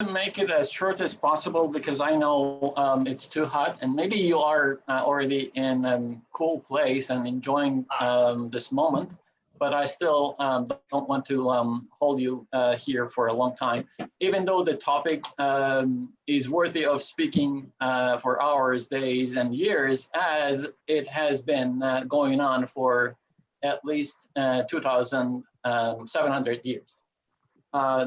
to make it as short as possible because I know it's too hot, and maybe you are already in a cool place and enjoying this moment, but I still don't want to hold you here for a long time, even though the topic is worthy of speaking for hours, days, and years, as it has been going on for at least 2,700 years.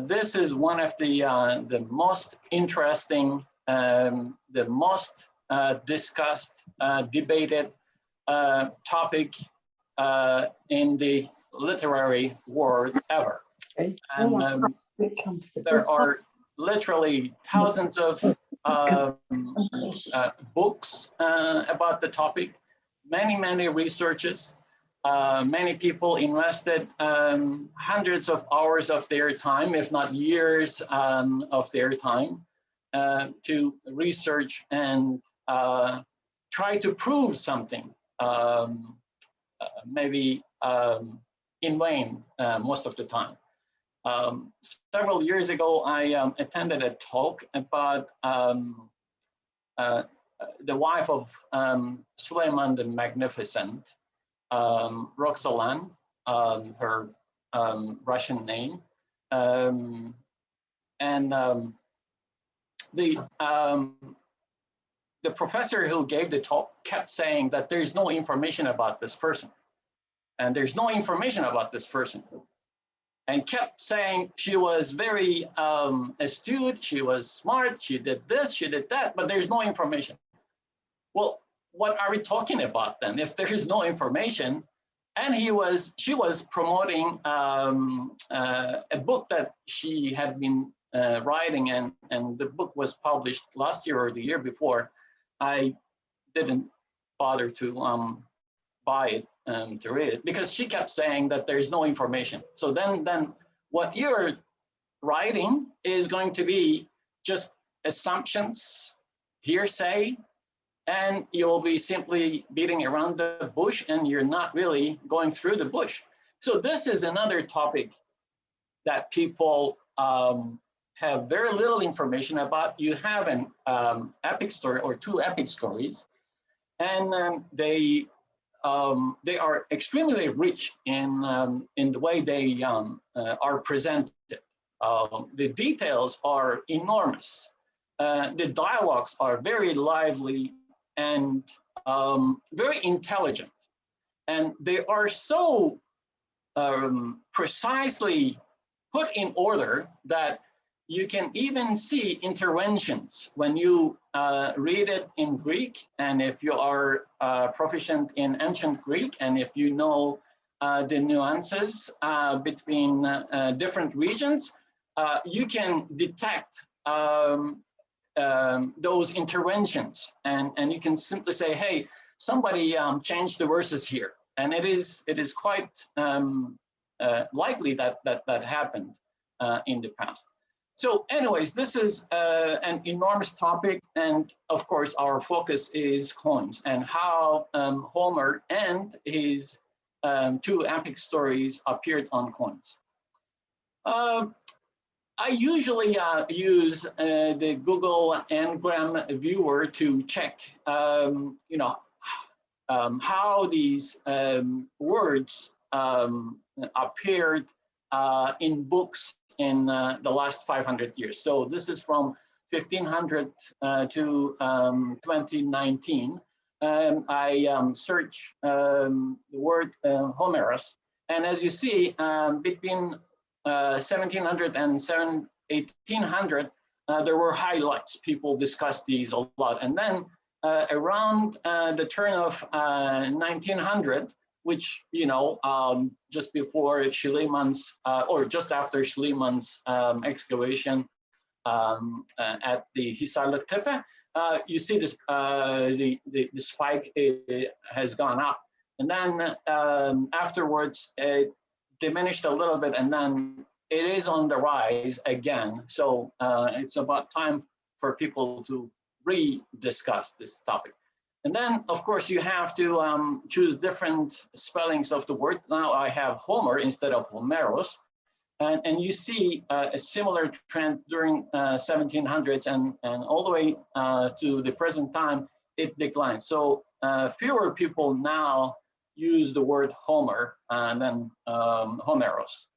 This is one of the most interesting, the most discussed, debated topic in the literary world ever. And there are literally thousands of books about the topic, many researches. Many people invested hundreds of hours of their time, if not years of their time, to research and try to prove something, maybe in vain most of the time. Several years ago, I attended a talk about the wife of Suleiman the Magnificent, Roxolane, her Russian name, and the professor who gave the talk kept saying that there's no information about this person, and there's no information about this person, and kept saying she was very astute, she was smart, she did this, she did that, but there's no information. Well, what are we talking about then if there is no information? And she was promoting a book that she had been writing, and the book was published last year or the year before. I didn't bother to buy it to read it because she kept saying that there's no information. So then what you're writing is going to be just assumptions, hearsay, and you'll be simply beating around the bush and you're not really going through the bush. So this is another topic that people have very little information about. You have an epic story or two epic stories, and they are extremely rich in the way they are presented. The details are enormous. The dialogues are very lively and very intelligent, and they are so precisely put in order that you can even see interventions when you read it in Greek, and if you are proficient in ancient Greek, and if you know the nuances between different regions, you can detect those interventions, and you can simply say, hey, somebody changed the verses here, and it is quite likely that happened in the past. So anyways, this is an enormous topic, and of course our focus is coins and how Homer and his two epic stories appeared on coins. I usually use the Google Ngram viewer to check, how these words appeared in books in the last 500 years. So this is from 1500 to 2019. I search the word Homerus, and as you see, between 1700 and 1800, there were highlights. People discussed these a lot. And then around the turn of 1900, which, just before Schlieman's, or just after Schlieman's excavation at the Hisarlık Tepe, you see this, the spike has gone up. And then afterwards, it diminished a little bit, and then it is on the rise again. So it's about time for people to re-discuss this topic. And then, of course, you have to choose different spellings of the word. Now I have Homer instead of Homeros. And you see a similar trend during 1700s and all the way to the present time, it declines. So fewer people now use the word Homer than Homeros.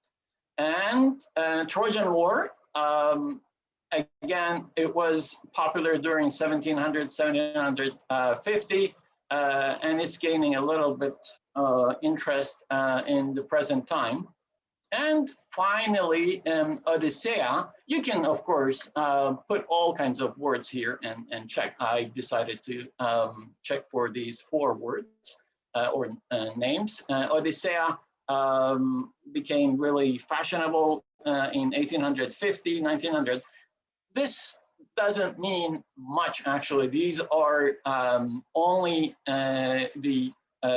And Trojan War, again, it was popular during 1700, 1750, and it's gaining a little bit interest in the present time. And finally, Odysseia, you can, of course, put all kinds of words here and check. I decided to check for these 4 words or names. Odysseia became really fashionable in 1850, 1900. This doesn't mean much, actually. These are only the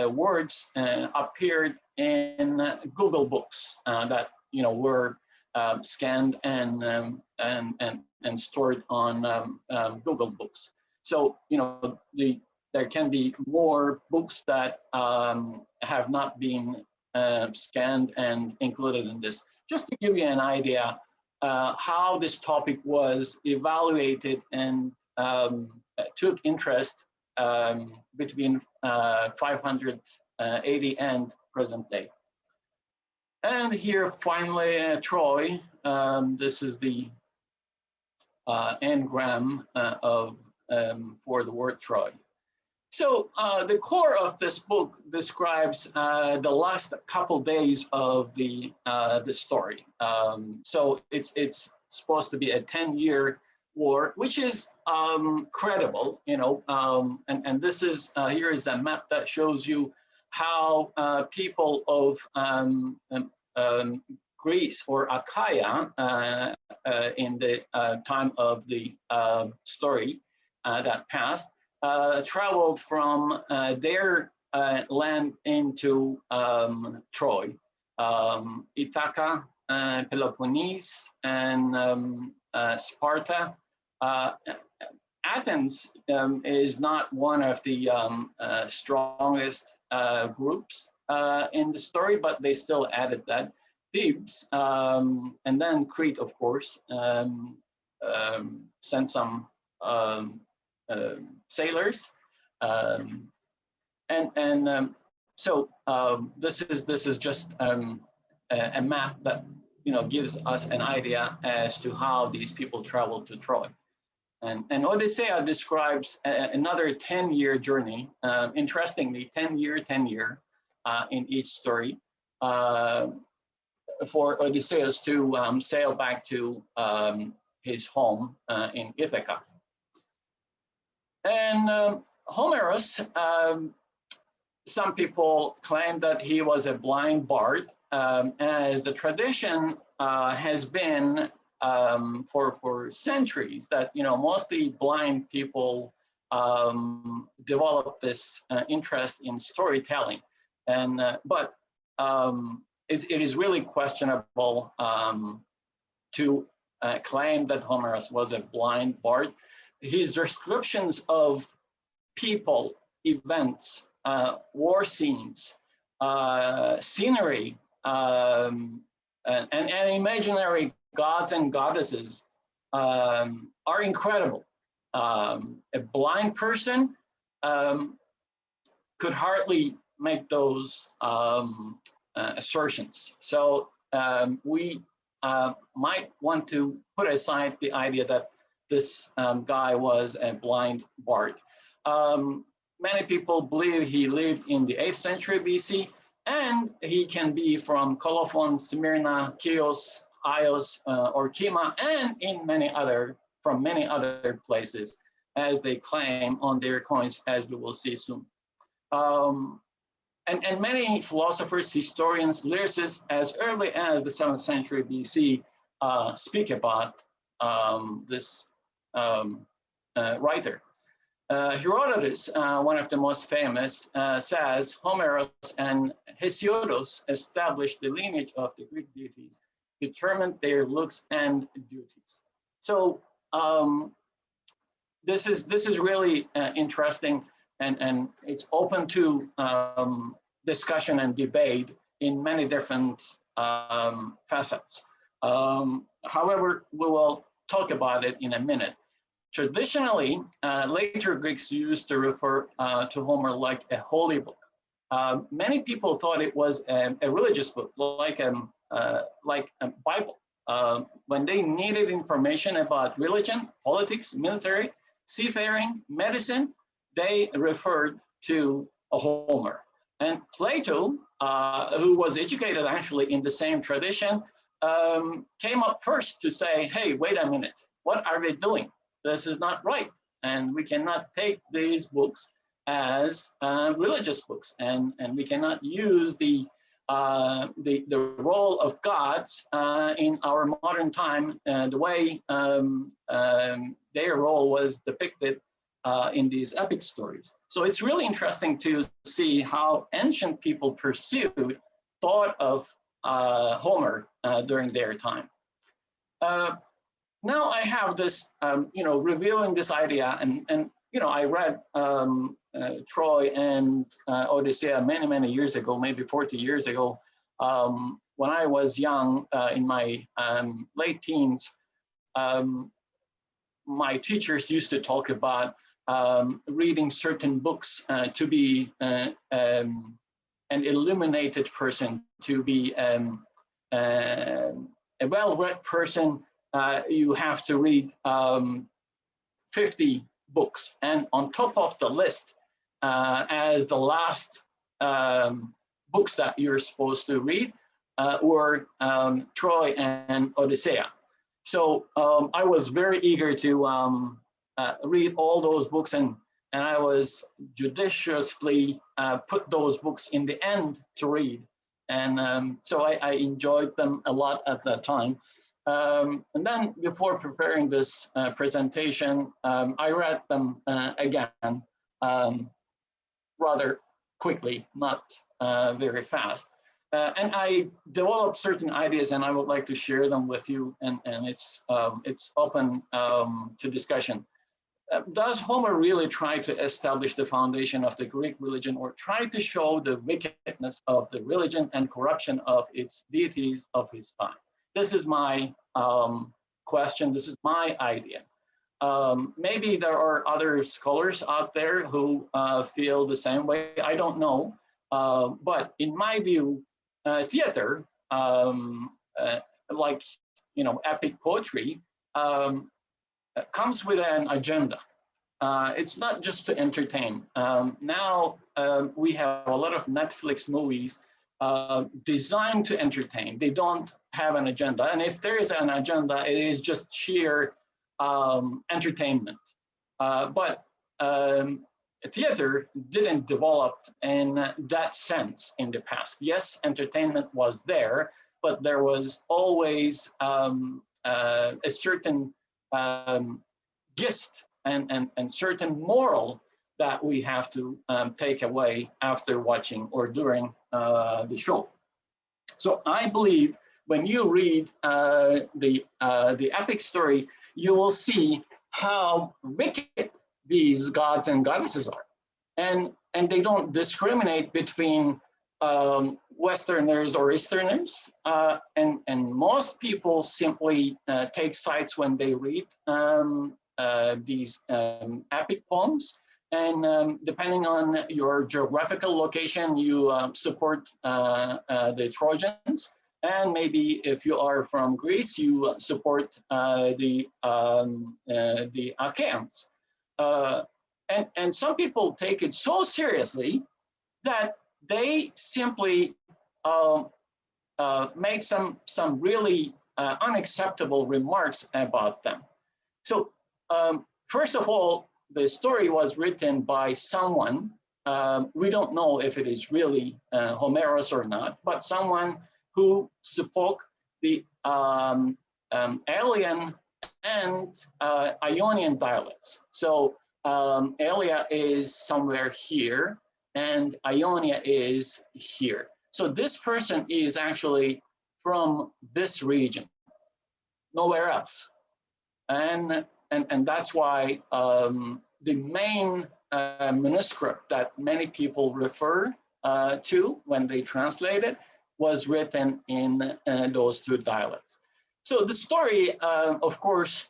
words appeared in Google Books that were scanned and stored on Google Books. So there can be more books that have not been scanned and included in this. Just to give you an idea how this topic was evaluated and took interest between 580 and present day. And here finally Troy. This is the engram for the word Troy. So the core of this book describes the last couple days of the story. So it's supposed to be a 10-year war, which is credible, and this is here is a map that shows you how people of Greece or Achaia in the time of the story that passed traveled from their land into Troy, Ithaca, Peloponnese, and Sparta. Athens is not one of the strongest groups in the story, but they still added that. Thebes, and then Crete, of course, sent some sailors, so this is just a map that gives us an idea as to how these people traveled to Troy. And Odysseia describes another 10-year journey. Interestingly, 10-year in each story for Odysseus to sail back to his home in Ithaca. And Homerus, some people claim that he was a blind bard, as the tradition has been for centuries that mostly blind people develop this interest in storytelling, and but it is really questionable to claim that Homerus was a blind bard. His descriptions of people, events, war scenes, scenery, and imaginary gods and goddesses are incredible. A blind person could hardly make those assertions. So we might want to put aside the idea that this guy was a blind bard. Many people believe he lived in the 8th century BC, and he can be from Colophon, Smyrna, Chios, Ios, or Chima, and from many other places, as they claim on their coins, as we will see soon. And many philosophers, historians, lyricists, as early as the 7th century BC, speak about this writer. Herodotus, one of the most famous, says Homerus and Hesiodus established the lineage of the Greek deities, determined their looks and duties. So this is really interesting, and it's open to discussion and debate in many different facets. However, we will talk about it in a minute. Traditionally, later Greeks used to refer to Homer like a holy book. Many people thought it was a religious book, like a Bible. When they needed information about religion, politics, military, seafaring, medicine, they referred to a Homer. And Plato, who was educated actually in the same tradition, came up first to say, hey, wait a minute, what are they doing? This is not right. And we cannot take these books as religious books, and we cannot use the role of gods in our modern time the way their role was depicted in these epic stories. So it's really interesting to see how ancient people pursued, thought of Homer during their time. Now I have this, reviewing this idea, and I read Troia and Odysseia many years ago, maybe 40 years ago, when I was young, in my late teens. My teachers used to talk about reading certain books to be an illuminated person, to be a well-read person. You have to read 50 books, and on top of the list, as the last books that you're supposed to read, were Troy and Odysseia. So I was very eager to read all those books, and I was judiciously put those books in the end to read. And so I enjoyed them a lot at that time. And then before preparing this presentation, I read them again rather quickly, not very fast. And I developed certain ideas, and I would like to share them with you, and it's open to discussion. Does Homer really try to establish the foundation of the Greek religion, or try to show the wickedness of the religion and corruption of its deities of his time? This is my question. This is my idea. Maybe there are other scholars out there who feel the same way. I don't know. But in my view, theater, like epic poetry, comes with an agenda. It's not just to entertain. Now we have a lot of Netflix movies designed to entertain. They don't have an agenda, and if there is an agenda, it is just sheer entertainment. But theater didn't develop in that sense in the past. Yes, entertainment was there, but there was always a certain gist and certain moral that we have to take away after watching or during the show. So I believe when you read the epic story, you will see how wicked these gods and goddesses are, and they don't discriminate between Westerners or Easterners, and most people simply take sides when they read these epic poems. And depending on your geographical location, you support the Trojans. And maybe if you are from Greece, you support the Achaeans. And some people take it so seriously that they simply make some really unacceptable remarks about them. So first of all, the story was written by someone, we don't know if it is really Homerus or not, but someone who spoke the Aeolian and Ionian dialects. So Aeolia is somewhere here, and Ionia is here. So this person is actually from this region, nowhere else. And that's why the main manuscript that many people refer to when they translate it was written in those two dialects. So the story, of course,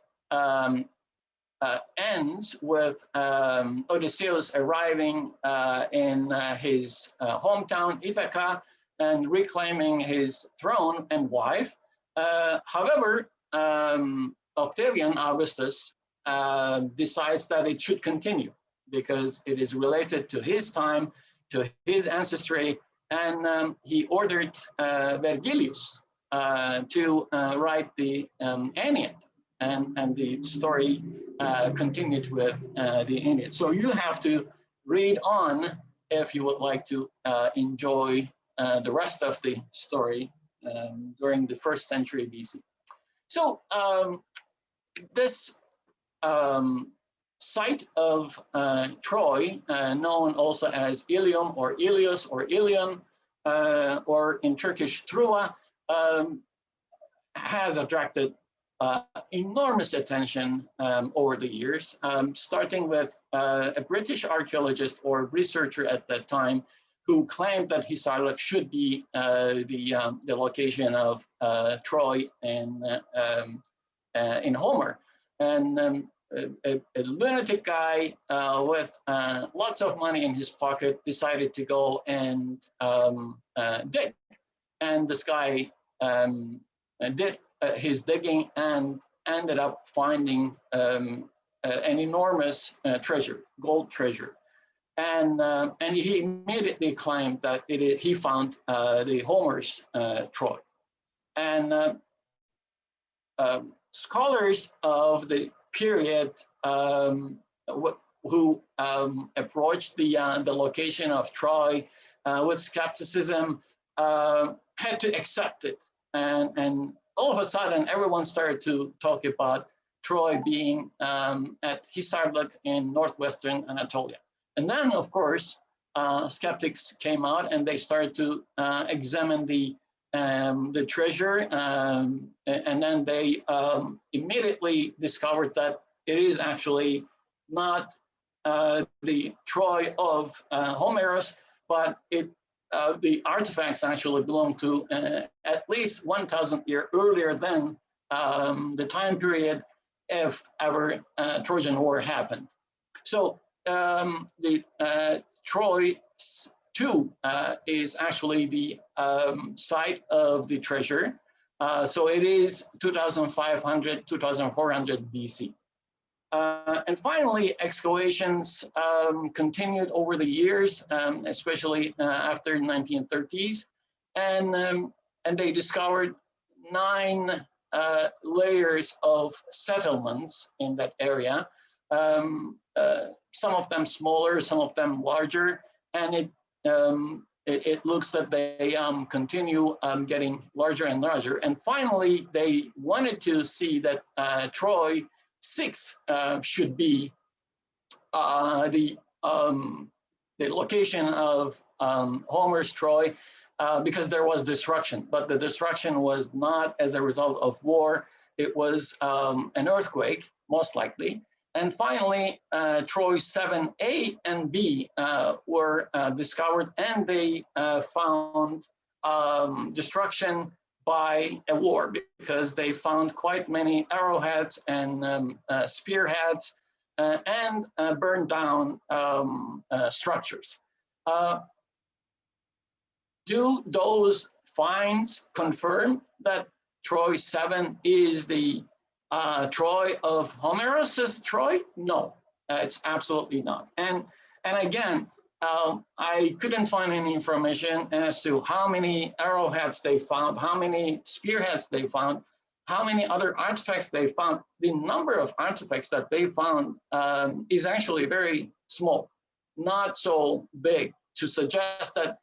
ends with Odysseus arriving in his hometown Ithaca and reclaiming his throne and wife. However, Octavian Augustus decides that it should continue because it is related to his time, to his ancestry, and he ordered Vergilius to write the Aeneid, and the story continued with the Aeneid. So you have to read on if you would like to enjoy the rest of the story during the 1st century BC. So this site of Troy, known also as Ilium or Ilios or Ilion, or in Turkish Troia, has attracted enormous attention over the years, starting with a British archaeologist or researcher at that time who claimed that Hisarlik should be the location of Troy in Homer. And a lunatic guy with lots of money in his pocket decided to go and dig. And this guy did his digging and ended up finding an enormous treasure, gold treasure. And he immediately claimed that he found the Homer's Troy. And scholars of the period who approached the location of Troy with skepticism had to accept it. And all of a sudden, everyone started to talk about Troy being at Hisarlik in northwestern Anatolia. And then, of course, skeptics came out and they started to examine the treasure, and then they immediately discovered that it is actually not the Troy of Homerus, but the artifacts actually belong to at least 1,000 years earlier than the time period if ever Trojan War happened. So the Troy II is actually the site of the treasure. So it is 2,500, 2,400 BC. And finally, excavations continued over the years, especially after the 1930s. And they discovered 9 layers of settlements in that area. Some of them smaller, some of them larger, and it looks that they continue getting larger and larger. And finally, they wanted to see that Troy 6 should be the location of Homer's Troy, because there was destruction, but the destruction was not as a result of war. It was an earthquake, most likely. And finally, Troy 7A and B were discovered, and they found destruction by a war, because they found quite many arrowheads and spearheads and burned down structures. Do those finds confirm that Troy 7 is the Troy of Homerus's Troy? No, it's absolutely not. And again, I couldn't find any information as to how many arrowheads they found, how many spearheads they found, how many other artifacts they found. The number of artifacts that they found is actually very small, not so big to suggest that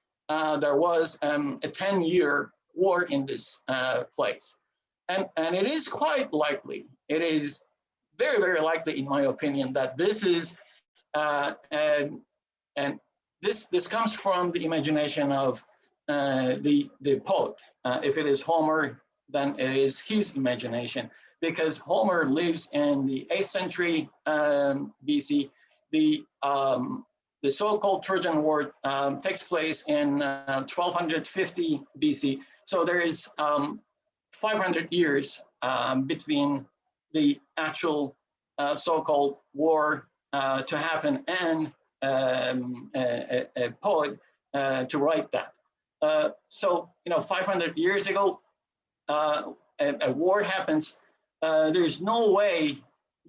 there was a 10-year war in this place. And it is quite likely, it is very, very likely, in my opinion, that this is, and this comes from the imagination of the poet. If it is Homer, then it is his imagination, because Homer lives in the 8th century BC. The so-called Trojan War takes place in 1250 BC. So there is 500 years between the actual so-called war to happen and a poet to write that. So, 500 years ago, a war happens. There's no way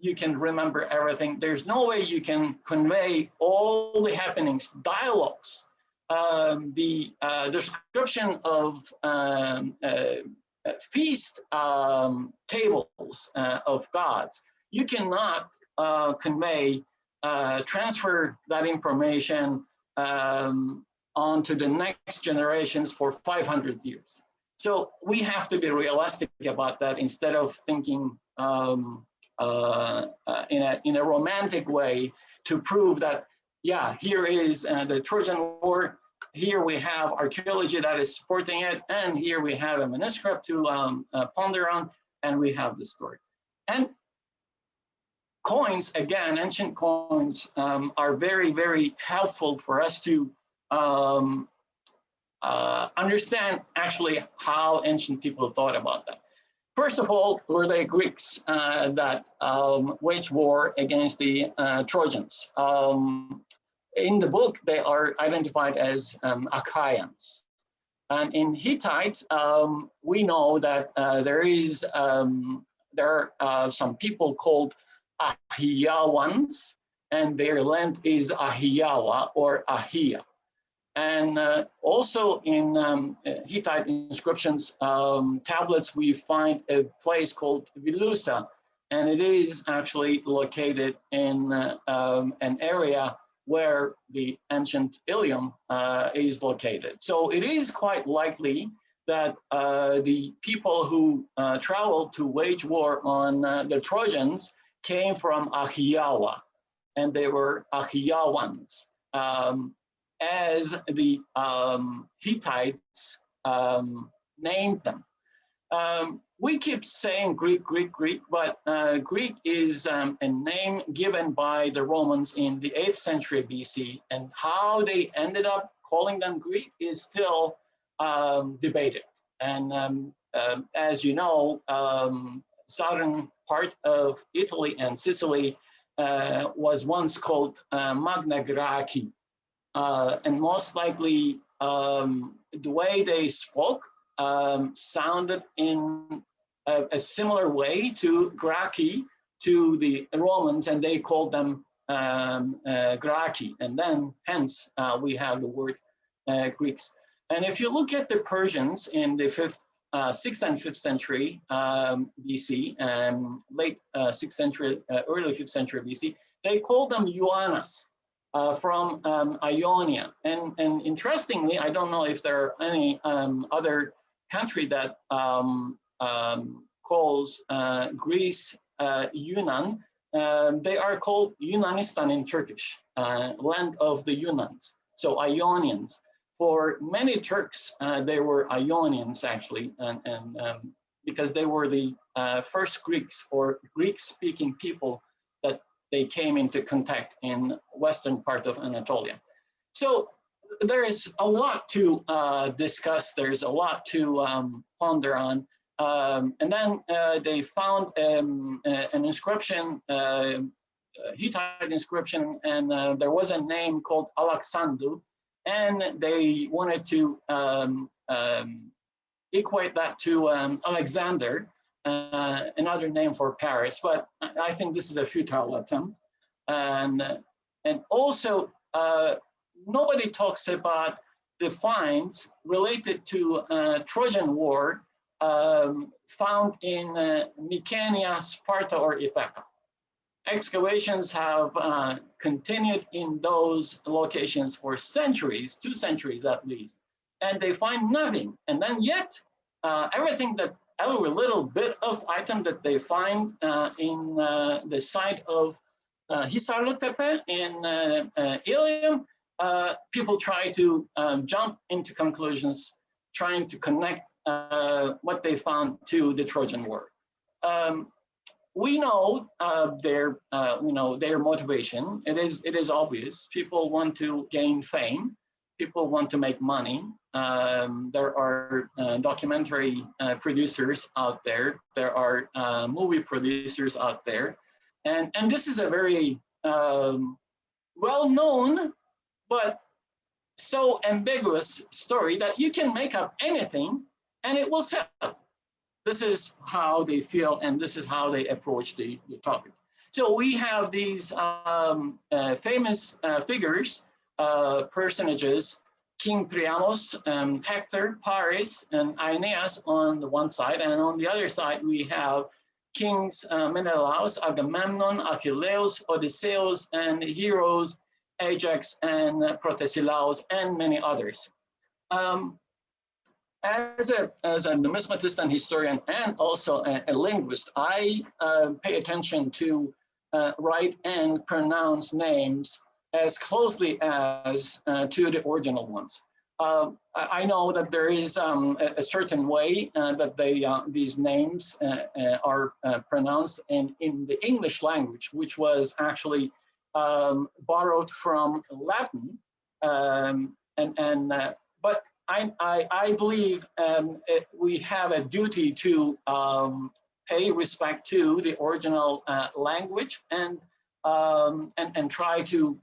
you can remember everything. There's no way you can convey all the happenings, dialogues, the description of feast tables of gods. You cannot convey, transfer that information onto the next generations for 500 years. So we have to be realistic about that instead of thinking in a romantic way to prove that, yeah, here is the Trojan War, here we have archaeology that is supporting it, and here we have a manuscript to ponder on, and we have the story. And coins, again, ancient coins are very, very helpful for us to understand actually how ancient people thought about that. First of all, were the Greeks that waged war against the Trojans. In the book, they are identified as Achaeans. And in Hittite, we know that there are some people called Ahiawans, and their land is Ahiawa or Ahia. And also in Hittite inscriptions, tablets, we find a place called Vilusa, and it is actually located in an area where the ancient Ilium is located. So it is quite likely that the people who traveled to wage war on the Trojans came from Ahiawa, and they were Ahiawans. As the Hittites named them. We keep saying Greek, Greek, Greek, but Greek is a name given by the Romans in the 8th century BC, and how they ended up calling them Greek is still debated. And as you know, southern part of Italy and Sicily was once called Magna Graecia. And most likely, the way they spoke sounded in a similar way to Graki, to the Romans, and they called them Graki. And then, hence, we have the word Greeks. And if you look at the Persians in the 6th and 5th century BC, late 6th century, early 5th century BC, they called them Ioannas. From Ionia. And interestingly, I don't know if there are any other country that calls Greece Yunan. They are called Yunanistan in Turkish, land of the Yunans. So Ionians. For many Turks, they were Ionians actually, and because they were the first Greeks or Greek-speaking people that they came into contact in western part of Anatolia. So there is a lot to discuss. There's a lot to ponder on. And then they found an inscription, Hittite inscription, and there was a name called Alexandu, and they wanted to equate that to Alexander, another name for Paris, but I think this is a futile attempt. And also, nobody talks about the finds related to Trojan War found in Mycenae, Sparta, or Ithaca. Excavations have continued in those locations for centuries, 2 centuries at least, and they find nothing. And then yet, everything that every little bit of item that they find in the site of Hisarlıtepe in Ilium, people try to jump into conclusions, trying to connect what they found to the Trojan War. We know their motivation. It is obvious. People want to gain fame. people want to make money. There are documentary producers out there. There are movie producers out there. And this is a very well-known, but so ambiguous story that you can make up anything and it will sell. This is how they feel, and this is how they approach the topic. So we have these famous figures, personages, King Priamos, Hector, Paris, and Aeneas on the one side, and on the other side we have Kings Menelaus, Agamemnon, Achilles, Odysseus, and heroes Ajax and Protesilaus, and many others. As a numismatist and historian, and also a linguist, I pay attention to write and pronounce names as closely as to the original ones. I know that there is a certain way that these names are pronounced in the English language, which was actually borrowed from Latin, but I believe we have a duty to pay respect to the original language and try to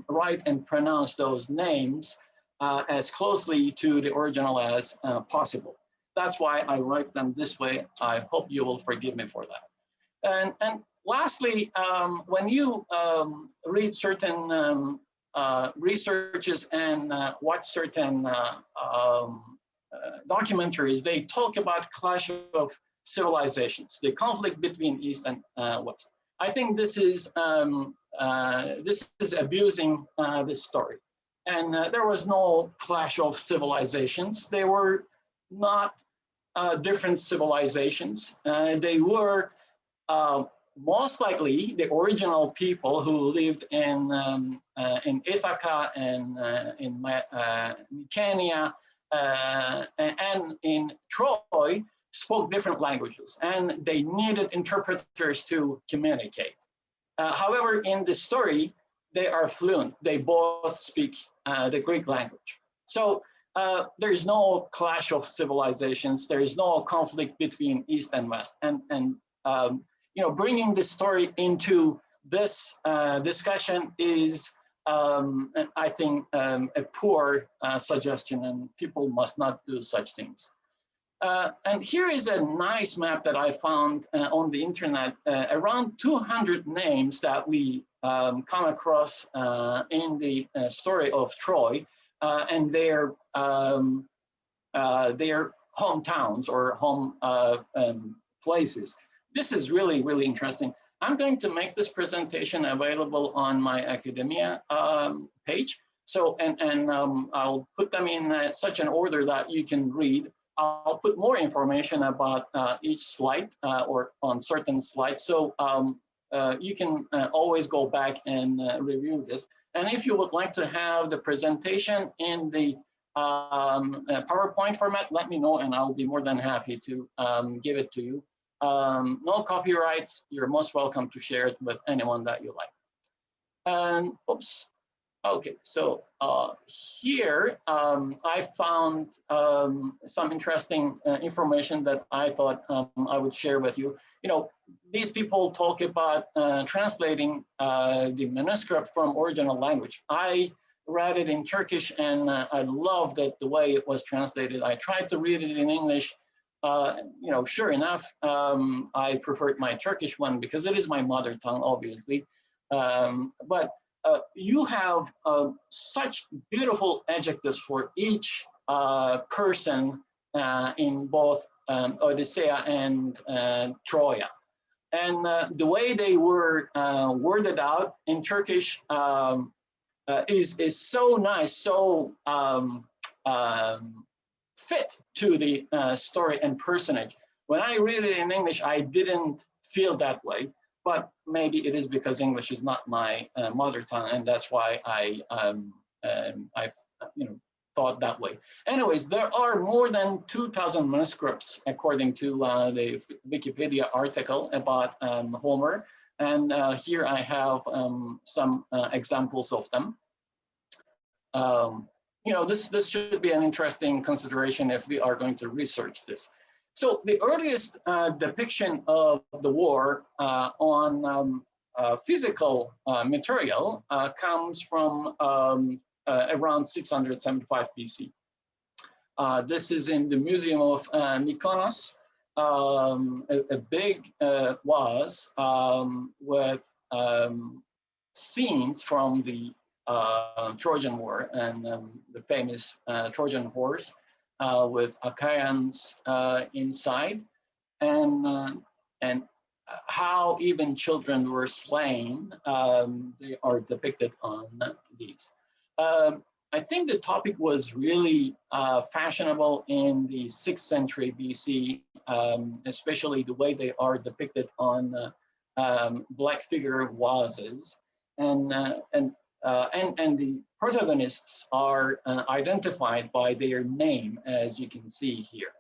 write and pronounce those names as closely to the original as possible. That's why I write them this way. I hope you will forgive me for that. And lastly, when you read certain researches and watch certain documentaries, they talk about clash of civilizations, the conflict between East and West. I think this is abusing this story. And there was no clash of civilizations. They were not different civilizations. They were most likely the original people who lived in Ithaca and in Mycenae and in Troy spoke different languages, and they needed interpreters to communicate. However, in the story, they are fluent. They both speak the Greek language. So there is no clash of civilizations. There is no conflict between East and West. And bringing the story into this discussion is, I think, a poor suggestion, and people must not do such things. And here is a nice map that I found on the internet, around 200 names that we come across in the story of Troy and their hometowns or home places. This is really, really interesting. I'm going to make this presentation available on my academia page. So, and I'll put them in such an order that you can read. I'll put more information about each slide or on certain slides. So you can always go back and review this. And if you would like to have the presentation in the PowerPoint format, let me know and I'll be more than happy to give it to you. No copyrights. You're most welcome to share it with anyone that you like. And oops. Okay, so here I found some interesting information that I thought I would share with you. You know, these people talk about translating the manuscript from original language. I read it in Turkish and I loved it the way it was translated. I tried to read it in English. Sure enough, I preferred my Turkish one because it is my mother tongue, obviously. But you have such beautiful adjectives for each person in both Odysseia and Troia. And the way they were worded out in Turkish is so nice, so fit to the story and personage. When I read it in English, I didn't feel that way. But maybe it is because English is not my mother tongue, and that's why I thought that way. Anyways, there are more than 2,000 manuscripts according to the Wikipedia article about Homer, and here I have some examples of them. this should be an interesting consideration if we are going to research this. So the earliest depiction of the war on physical material comes from around 675 BC. This is in the Museum of Mykonos, a big vase with scenes from the Trojan War and the famous Trojan horse with Achaeans inside, and how even children were slain. They are depicted on these. I think the topic was really fashionable in the 6th century BC, especially the way they are depicted on black figure vases, and the protagonists are identified by their name, as you can see here.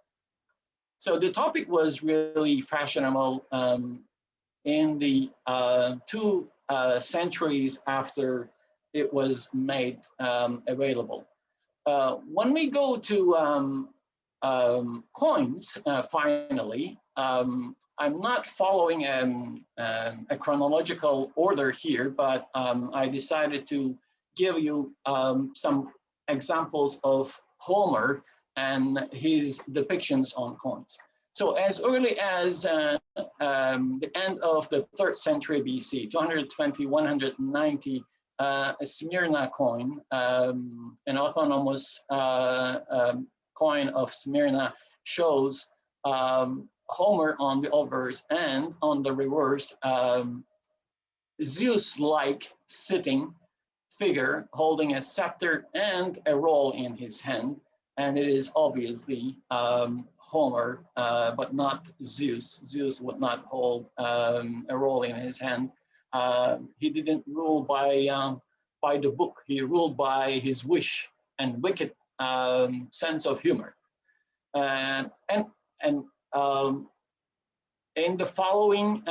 So the topic was really fashionable in the 2 centuries after it was made available. When we go to coins, finally, I'm not following a chronological order here, but I decided to give you some examples of Homer and his depictions on coins. So as early as the end of the 3rd century BC, 220, 190, a Smyrna coin, an autonomous coin of Smyrna, shows Homer on the obverse, and on the reverse, Zeus-like sitting figure holding a scepter and a roll in his hand. And it is obviously Homer, but not Zeus. Zeus would not hold a roll in his hand. He didn't rule by the book. He ruled by his wish and wicked sense of humor. And in the following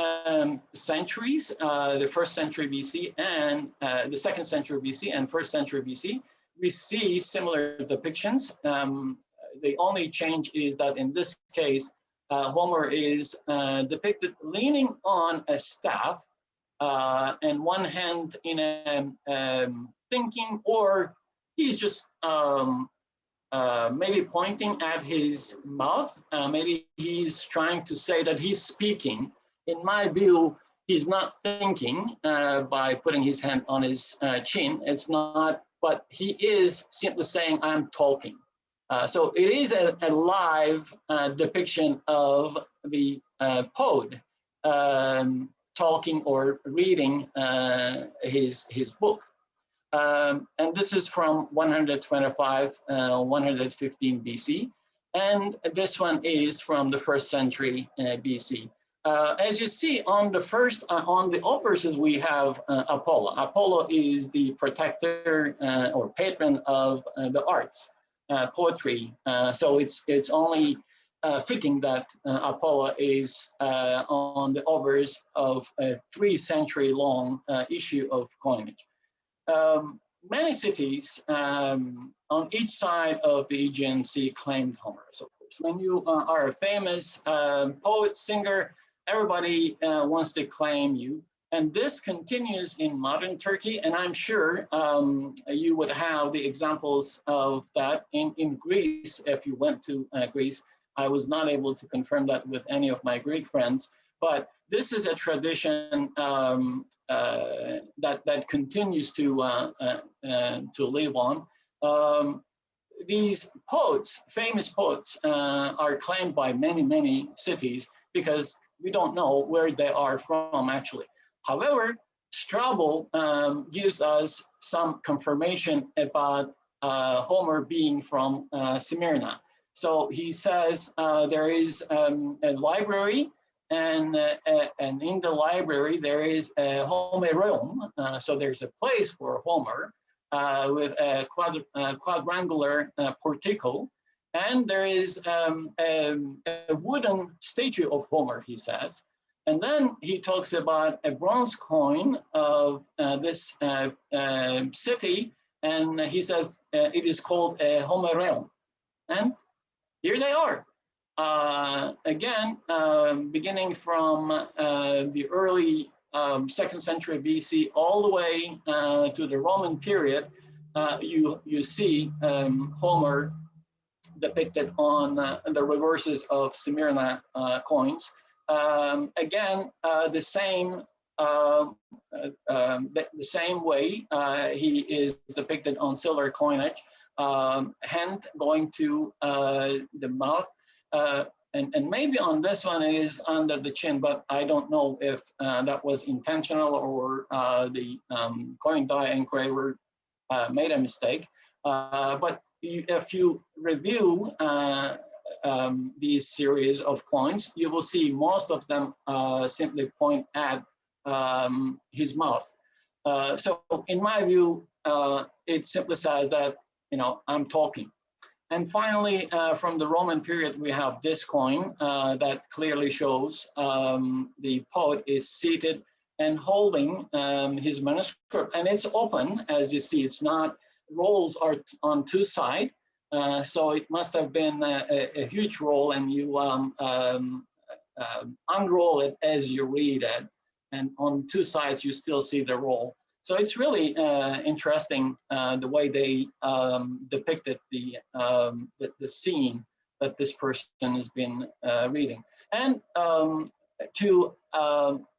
centuries, the 1st century BC and the 2nd century BC and 1st century BC, we see similar depictions. The only change is that in this case, Homer is depicted leaning on a staff, and one hand in a thinking, or he's just maybe pointing at his mouth. Maybe he's trying to say that he's speaking. In my view, he's not thinking by putting his hand on his chin. It's not, but he is simply saying, I'm talking. So it is a live depiction of the poet talking or reading his book. And this is from 125, 115 BC. And this one is from the 1st century BC. As you see on the obverses, we have Apollo. Apollo is the protector or patron of the arts, poetry. So it's only fitting that Apollo is on the obverse of a 3-century long issue of coinage. Many cities on each side of the Aegean Sea claimed Homer. So of course, when you are a famous poet, singer, everybody wants to claim you. And this continues in modern Turkey, and I'm sure you would have the examples of that in Greece if you went to Greece. I was not able to confirm that with any of my Greek friends, but this is a tradition that continues to live on. These poets, famous poets, are claimed by many cities because we don't know where they are from actually. However, Strabo gives us some confirmation about Homer being from Smyrna. So he says there is a library, and in the library there is a Homeroom. So there's a place for Homer with a quadrangular portico, and there is a wooden statue of Homer, he says. And then he talks about a bronze coin of this city, and he says it is called a Homerion. And here they are. Again, beginning from the early 2nd century BC all the way to the Roman period, you see Homer depicted on the reverses of Smyrna coins. Again, the same way he is depicted on silver coinage, hand going to the mouth, and maybe on this one it is under the chin, but I don't know if that was intentional or the coin die engraver made a mistake. But if you review these series of coins, you will see most of them simply point at his mouth. So in my view, it simply says that, I'm talking. And finally, from the Roman period, we have this coin that clearly shows the poet is seated and holding his manuscript, and it's open, as you see. It's not, rolls are on two sides, so it must have been a huge roll, and you unroll it as you read it, and on two sides you still see the roll. So it's really interesting the way they depicted the scene that this person has been reading. And to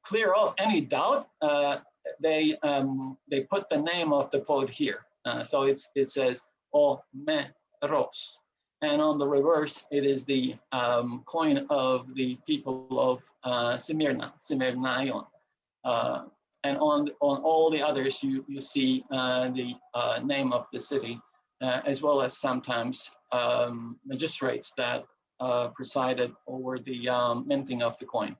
clear off any doubt, they put the name of the poet here. So it says Homeros, and on the reverse it is the coin of the people of Smyrna, Smyrnaion. And on all the others, you see the name of the city, as well as sometimes magistrates that presided over the minting of the coin.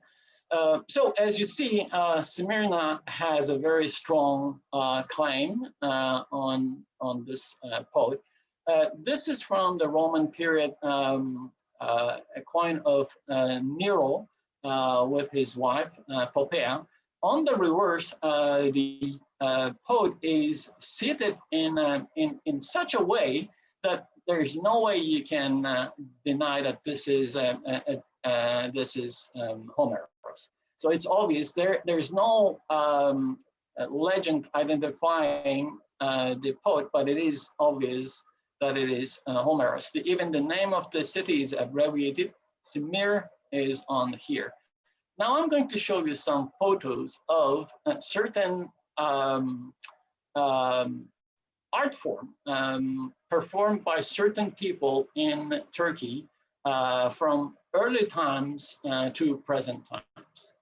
So as you see, Smyrna has a very strong claim on this poet. This is from the Roman period, a coin of Nero with his wife, Poppaea. On the reverse, the poet is seated in such a way that there's no way you can deny that this is Homeros. So it's obvious there's no legend identifying the poet, but it is obvious that it is Homeros. Even the name of the city is abbreviated. Smir is on here. Now I'm going to show you some photos of certain art form performed by certain people in Turkey from early times to present times.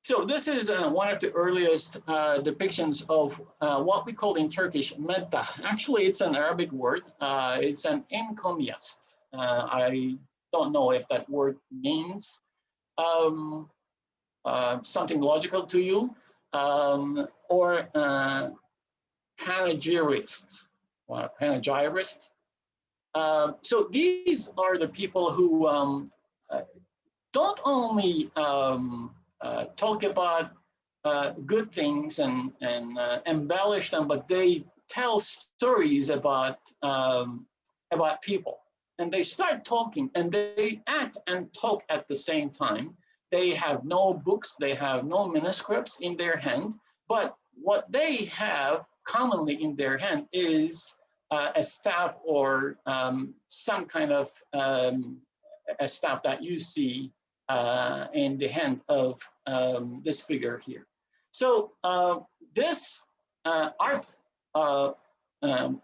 So this is one of the earliest depictions of what we call in Turkish meddah. Actually, it's an Arabic word. It's an encomiast. I don't know if that word means something logical to you, or panegyrist, or panegyrist. So these are the people who don't only talk about good things and embellish them, but they tell stories about people. And they start talking, and they act and talk at the same time. They have no books, they have no manuscripts in their hand, but what they have commonly in their hand is a staff or some kind of a staff that you see in the hand of this figure here. So this art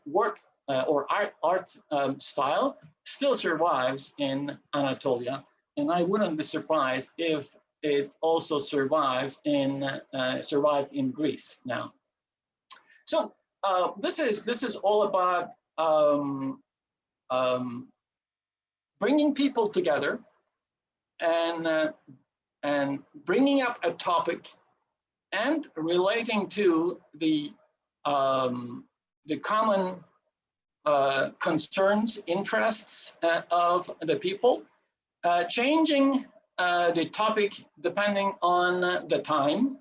work or art style still survives in Anatolia, and I wouldn't be surprised if it also survived in Greece now. So this is all about bringing people together and bringing up a topic and relating to the common concerns, interests of the people, changing the topic depending on the time,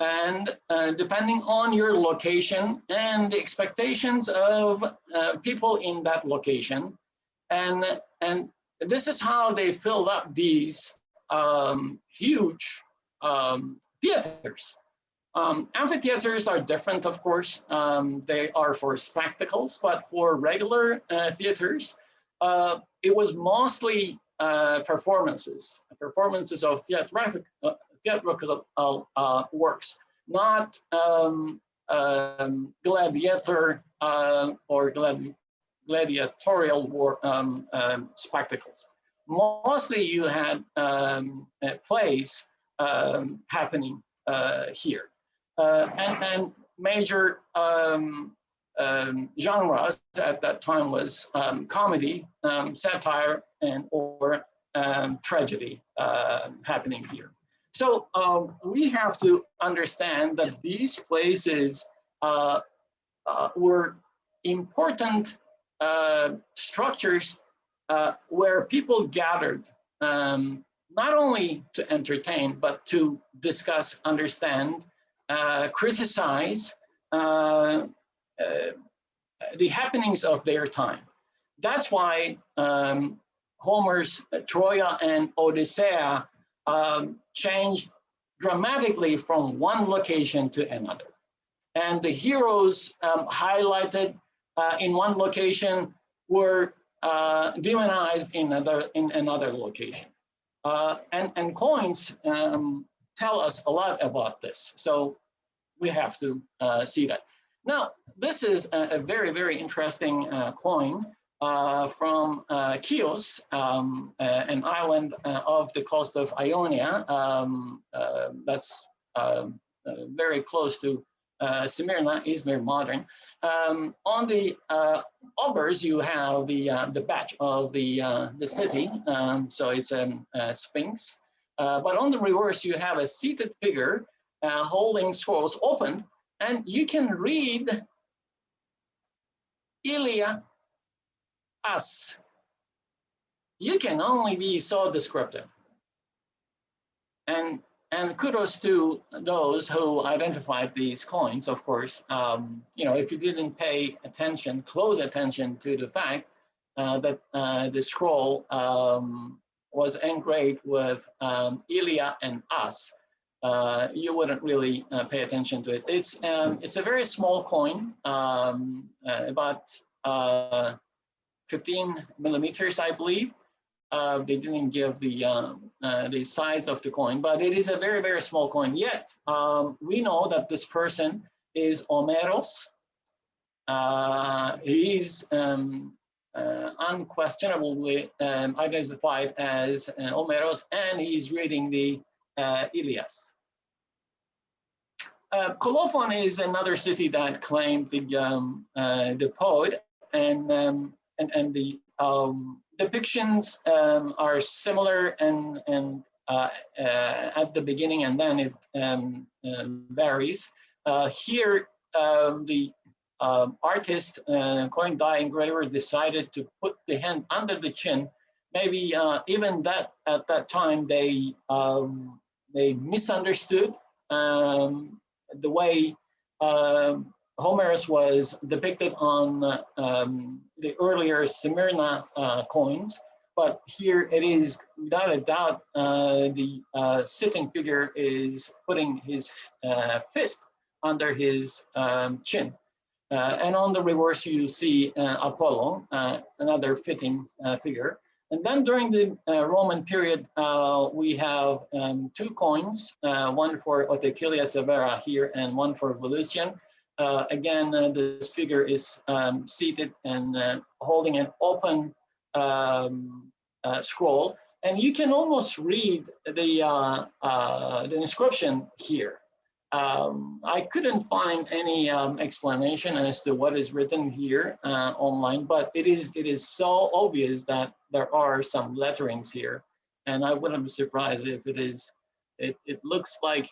and depending on your location and the expectations of people in that location. And this is how they filled up these huge theaters. Amphitheaters are different, of course. They are for spectacles, but for regular theaters, it was mostly performances of theatrical works, not gladiator or gladiatorial war spectacles. Mostly you had plays happening here. And major genres at that time was comedy, satire, and or tragedy happening here. So we have to understand that these places were important structures where people gathered, not only to entertain, but to discuss, understand, criticize the happenings of their time. That's why Homer's Troia and Odysseia changed dramatically from one location to another. And the heroes highlighted in one location were demonized in another location. And coins tell us a lot about this. So we have to see that. Now, this is a very, very interesting coin from Chios, an island off the coast of Ionia. That's very close to Smyrna, Izmir modern. On the obverse, you have the badge of the city, so it's a sphinx. But on the reverse, you have a seated figure holding scrolls open, and you can read Ilia us. You can only be so descriptive. And kudos to those who identified these coins, of course. You know, if you didn't pay attention, close attention to the fact that the scroll was engraved with Ilia and us, you wouldn't really pay attention to it. It's a very small coin, about 15 millimeters, I believe. They didn't give the size of the coin, but it is a very, very small coin. Yet, we know that this person is Homeros. He's unquestionably identified as Homeros, and he's reading the Ilias. Colophon is another city that claimed the poet, and the depictions are similar and at the beginning, and then it varies. Here, the artist, coin die engraver, decided to put the hand under the chin. Maybe even that at that time they misunderstood the way Homerus was depicted on the earlier Smyrna coins, but here it is without a doubt the sitting figure is putting his fist under his chin. And on the reverse you see Apollo, another fitting figure. And then during the Roman period, we have two coins, one for Ottocilla Severa here and one for Volusian. Again, this figure is seated and holding an open scroll, and you can almost read the inscription here. I couldn't find any explanation as to what is written here online, but it is so obvious that there are some letterings here, and I wouldn't be surprised if it is. It looks like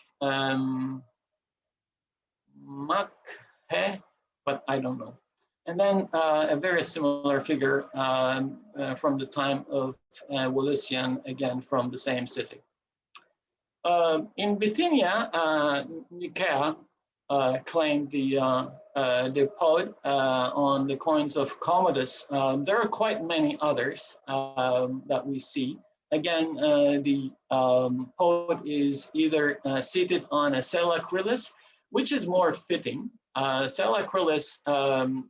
Makhe, but I don't know. And then a very similar figure from the time of Volusian, again from the same city. In Bithynia, Nicaea claimed the poet on the coins of Commodus. There are quite many others that we see. Again, the poet is either seated on a sella acrylis, which is more fitting. Sella acrylis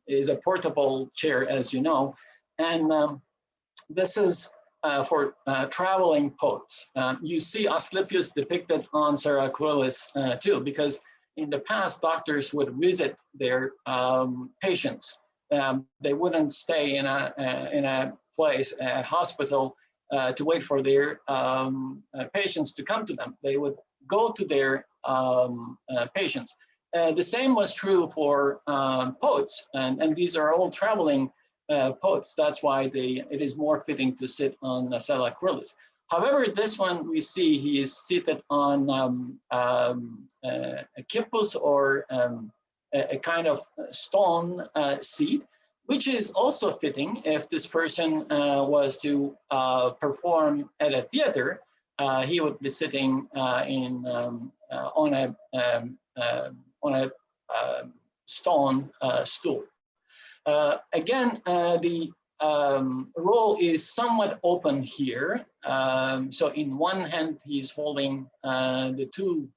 is a portable chair, as you know, and this is for traveling poets. You see Asclepius depicted on sella acrylis too, because in the past, doctors would visit their patients. They wouldn't stay in a place, a hospital, to wait for their patients to come to them. They would go to their patients. The same was true for poets, and these are all traveling poets. That's why it is more fitting to sit on sella acrylis. However, this one we see he is seated on a kippus, or a kind of stone seat, which is also fitting if this person was to perform at a theater. He would be sitting on a stone stool. Again, the role is somewhat open here. So in one hand, he's holding the two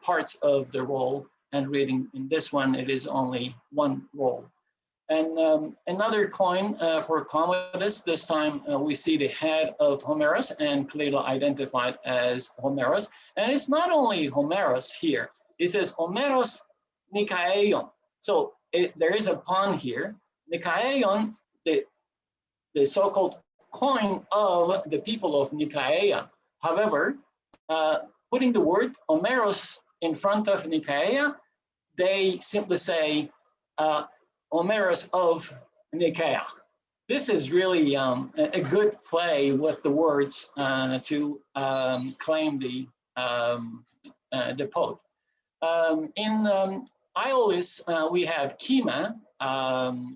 parts of the roll and reading. In this one, it is only one roll. And another coin for Commodus. This time we see the head of Homerus and clearly identified as Homerus. And it's not only Homerus here. It says Homeros Nikaeion. So there is a pun here. Nikaeion, the so-called coin of the people of Nicaea. However, putting the word Homeros in front of Nicaea, they simply say Homeros of Nicaea. This is really a good play with the words to claim the poet. In Aeolus, we have Kima,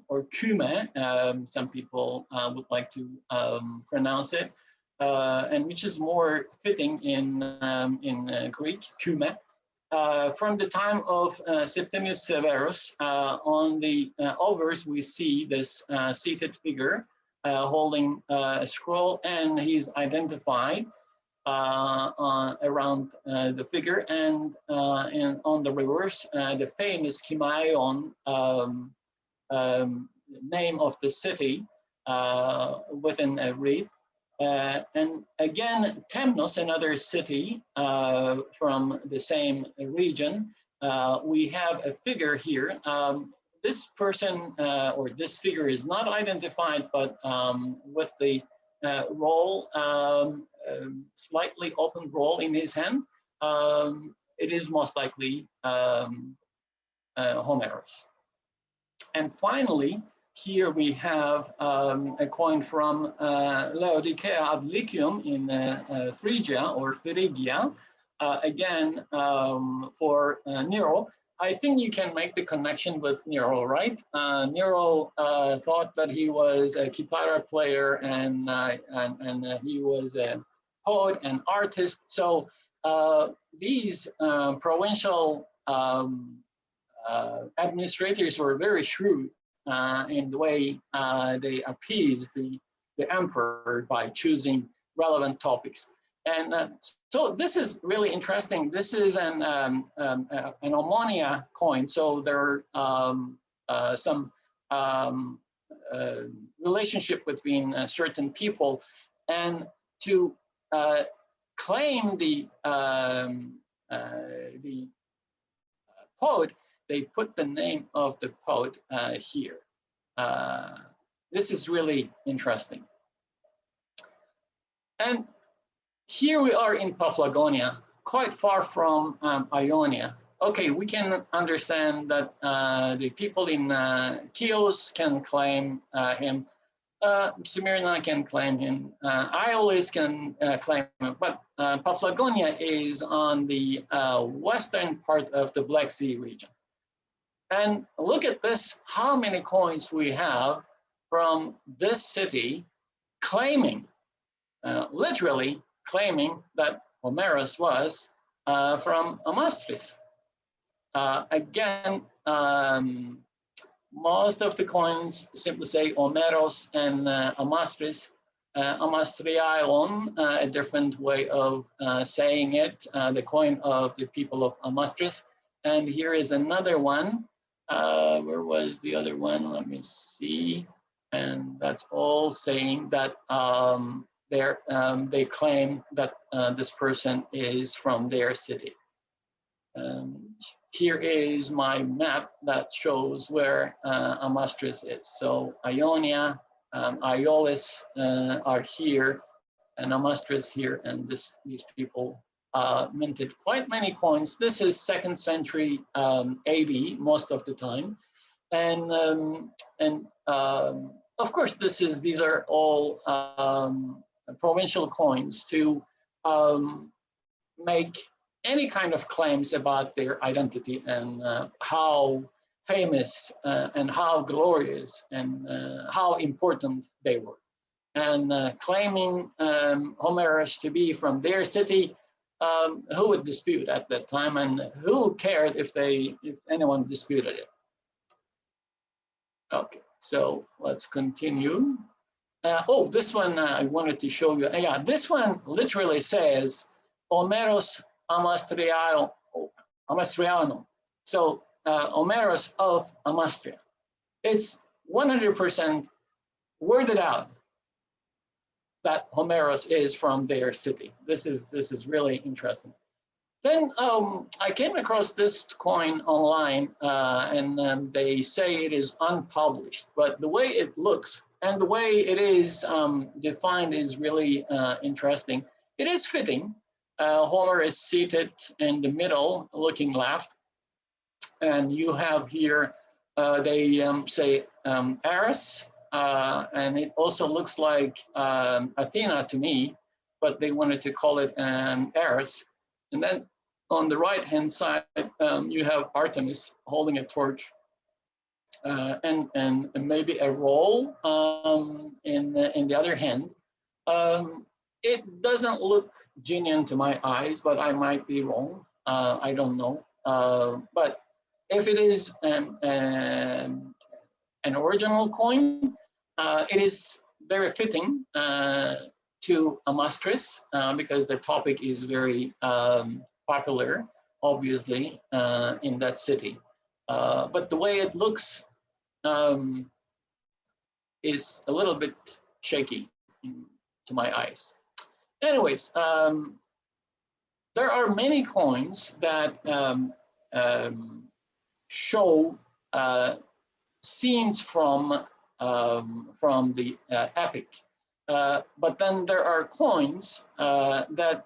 or Kume, some people would like to pronounce it, and which is more fitting in Greek, Kume. From the time of Septimius Severus, on the obverse we see this seated figure holding a scroll, and he's identified around the figure, and on the reverse, the famous Kimaion name of the city within a wreath. And again, Temnos, another city from the same region, we have a figure here. This person or this figure is not identified, but with the roll, slightly open roll in his hand, it is most likely Homerus. And finally, here we have a coin from Laodicea ad Lycium in Phrygia or Phrygia, again for Nero. I think you can make the connection with Nero, right? Nero thought that he was a Kipara player, and he was a poet and artist. So these provincial administrators were very shrewd in the way they appeased the emperor by choosing relevant topics. And so this is really interesting. This is an Omonia coin. So there are some relationship between certain people, and to claim the poet, they put the name of the poet here. This is really interesting. And here we are in Paphlagonia, quite far from Ionia. Okay, we can understand that the people in Chios can claim him, Smyrna can claim him, Aeolus can claim him, but Paphlagonia is on the western part of the Black Sea region. And look at this, how many coins we have from this city claiming, literally claiming that Homeros was from Amastris. Again, most of the coins simply say Homeros and Amastris. Amastriaon, a different way of saying it, the coin of the people of Amastris. And here is another one. Where was the other one? Let me see. And that's all saying that they claim that this person is from their city. Here is my map that shows where Amastris is. So Ionia, Aeolus are here, and Amastris here, and these people minted quite many coins. This is 2nd century AD most of the time, and of course these are all provincial coins to make any kind of claims about their identity and how famous and how glorious and how important they were. And claiming Homeros to be from their city, who would dispute at that time, and who cared if anyone disputed it? Okay, so let's continue. Oh, this one I wanted to show you. Yeah, this one literally says Homeros Amastriano. So Homeros of Amastria. It's 100% worded out that Homeros is from their city. This is really interesting. Then I came across this coin online, and they say it is unpublished, but the way it looks and the way it is defined is really interesting. It is fitting. Homer is seated in the middle, looking left, and you have here, they say Ares, and it also looks like Athena to me, but they wanted to call it Ares. And then on the right-hand side, you have Artemis holding a torch, and maybe a roll in the other hand. It doesn't look genuine to my eyes, but I might be wrong. I don't know. But if it is an original coin, it is very fitting to Amastris because the topic is very popular, obviously, in that city. But the way it looks is a little bit shaky to my eyes. Anyways, there are many coins that show scenes from the epic, but then there are coins that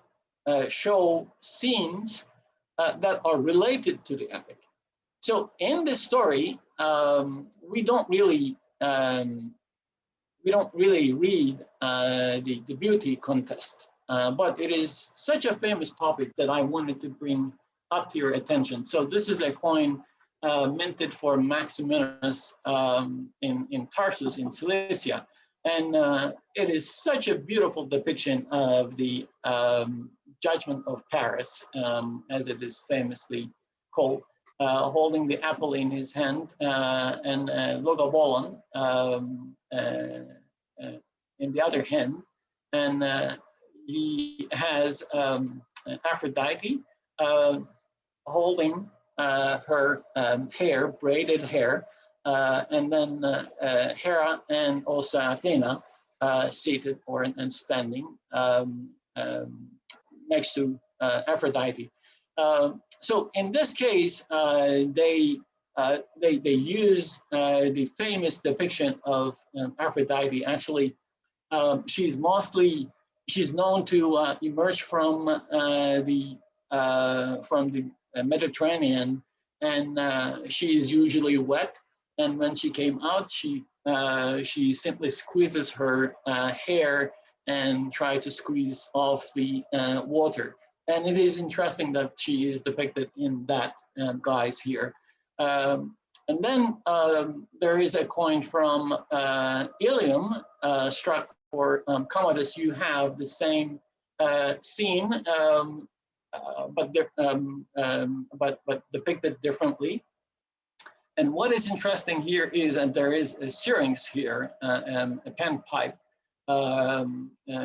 show scenes that are related to the epic. So in this story, we don't really read the beauty contest, but it is such a famous topic that I wanted to bring up to your attention. So this is a coin minted for Maximinus in Tarsus in Cilicia. And it is such a beautiful depiction of the judgment of Paris, as it is famously called, holding the apple in his hand and Logobolon in the other hand. And he has Aphrodite holding her hair, braided hair, and then Hera and also Athena seated and standing next to Aphrodite. So in this case, they use the famous depiction of Aphrodite. Actually, she's known to emerge from the Mediterranean, and she is usually wet. And when she came out, she simply squeezes her hair and try to squeeze off the water. And it is interesting that she is depicted in that guise here. And then there is a coin from Ilium struck for Commodus. You have the same scene, but depicted differently. And what is interesting here is that there is a syrinx here, a pen pipe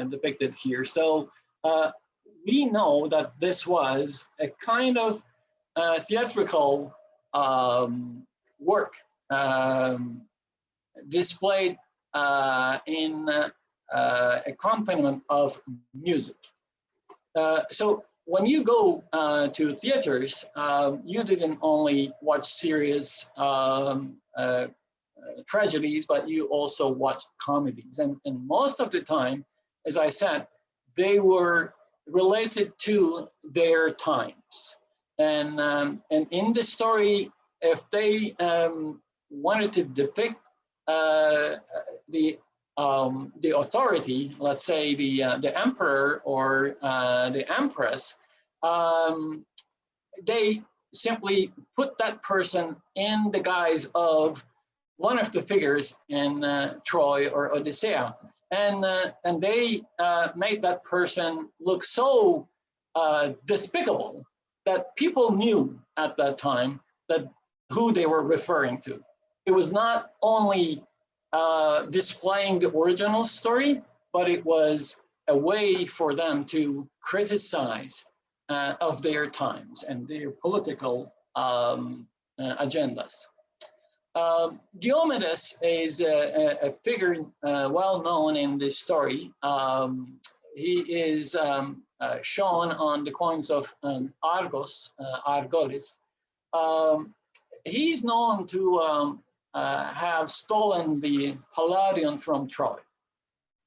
depicted here. So we know that this was a kind of theatrical work displayed in accompaniment of music. So when you go to theaters, you didn't only watch serious tragedies, but you also watched comedies. And most of the time, as I said, they were related to their times. And in the story, if they wanted to depict the authority, let's say the emperor or the empress, they simply put that person in the guise of one of the figures in Troy or Odysseia, and they made that person look so despicable that people knew at that time that who they were referring to. It was not only displaying the original story, but it was a way for them to criticize of their times and their political agendas. Diomedes is a figure well known in this story. He is shown on the coins of Argos, Argolis. He's known to have stolen the Palladion from Troy.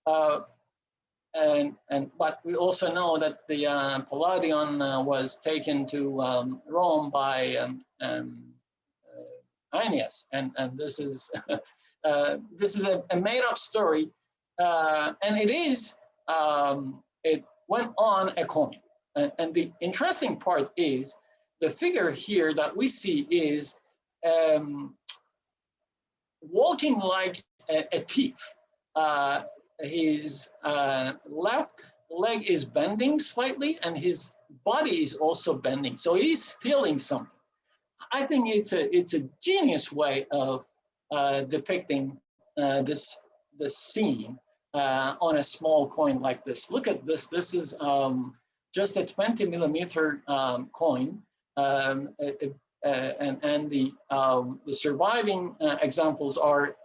But we also know that the Palladion was taken to Rome by Aeneas, and this is this is a made-up story, and it went on a coin. And the interesting part is the figure here that we see is walking like a thief. His left leg is bending slightly, and his body is also bending. So he's stealing something. I think it's a genius way of depicting this scene on a small coin like this. Look at this. This is just a 20 millimeter coin, and the surviving examples are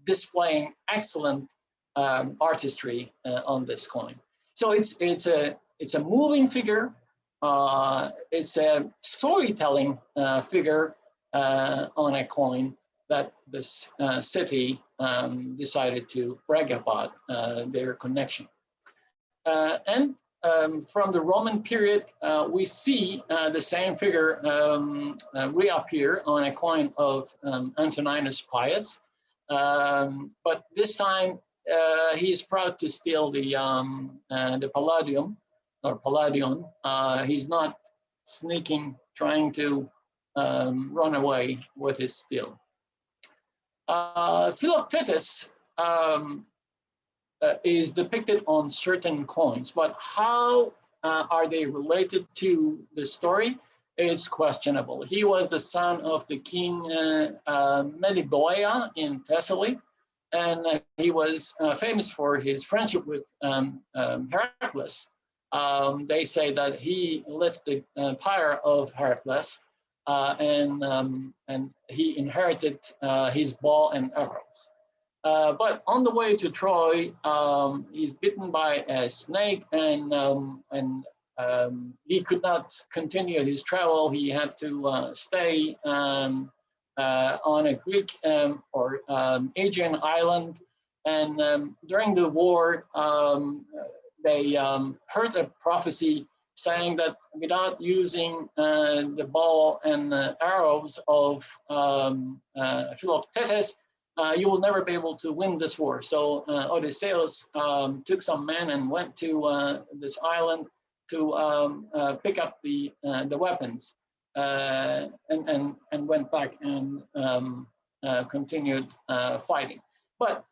displaying excellent artistry on this coin. So it's a moving figure. It's a storytelling figure on a coin that this city decided to brag about their connection. And from the Roman period, we see the same figure reappear on a coin of Antoninus Pius. But this time he is proud to steal the Palladium or Palladion. He's not sneaking, trying to run away with his steal. Philoctetes is depicted on certain coins, but how are they related to the story? It's questionable. He was the son of the king Meliboea in Thessaly, and he was famous for his friendship with Heracles. They say that he lit the pyre of Heracles, and he inherited his bow and arrows. But on the way to Troy, he's bitten by a snake, and he could not continue his travel. He had to stay on a Greek or Aegean island. And during the war, they heard a prophecy saying that without using the bow and arrows of Philoctetes, you will never be able to win this war. So Odysseus took some men and went to this island to pick up the weapons, and went back and continued fighting. But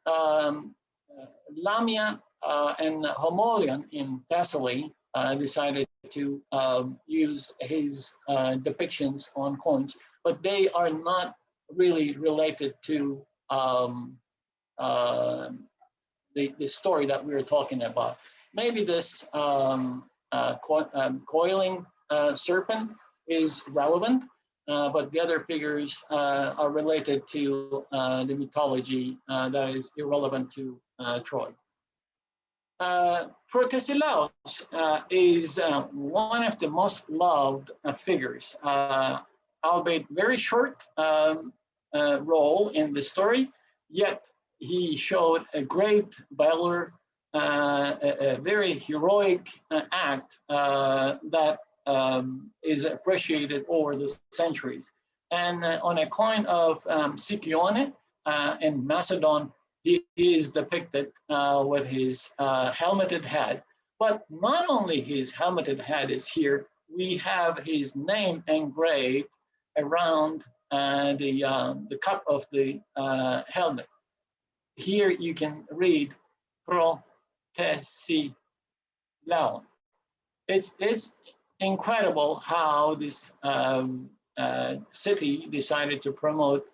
Lamia and Homolion in Thessaly decided to use his depictions on coins, but they are not really related to the story that we were talking about. Maybe this coiling serpent is relevant, but the other figures are related to the mythology that is irrelevant to Troy. Protesilaus is one of the most loved figures, albeit very short role in the story, yet he showed a great valor, a very heroic act that is appreciated over the centuries. And on a coin of Sicyone in Macedon, he is depicted with his helmeted head, but not only his helmeted head is here, we have his name engraved around the cup of the helmet. Here you can read Protesilaon. It's incredible how this city decided to promote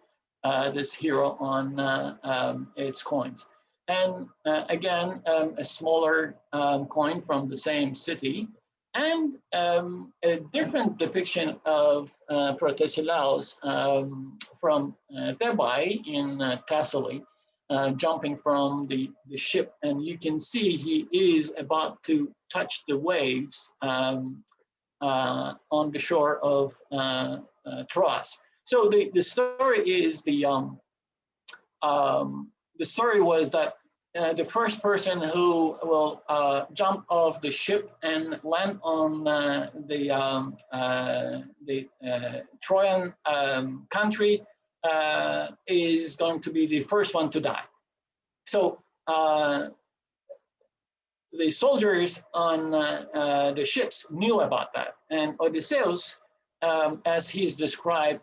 this hero on its coins. And again, a smaller coin from the same city, and a different depiction of Protesilaus from Thebai in Thessaly, jumping from the ship. And you can see he is about to touch the waves on the shore of Troia. So the story is the story was that the first person who will jump off the ship and land on the Trojan country is going to be the first one to die. So the soldiers on the ships knew about that, and Odysseus, as he's described,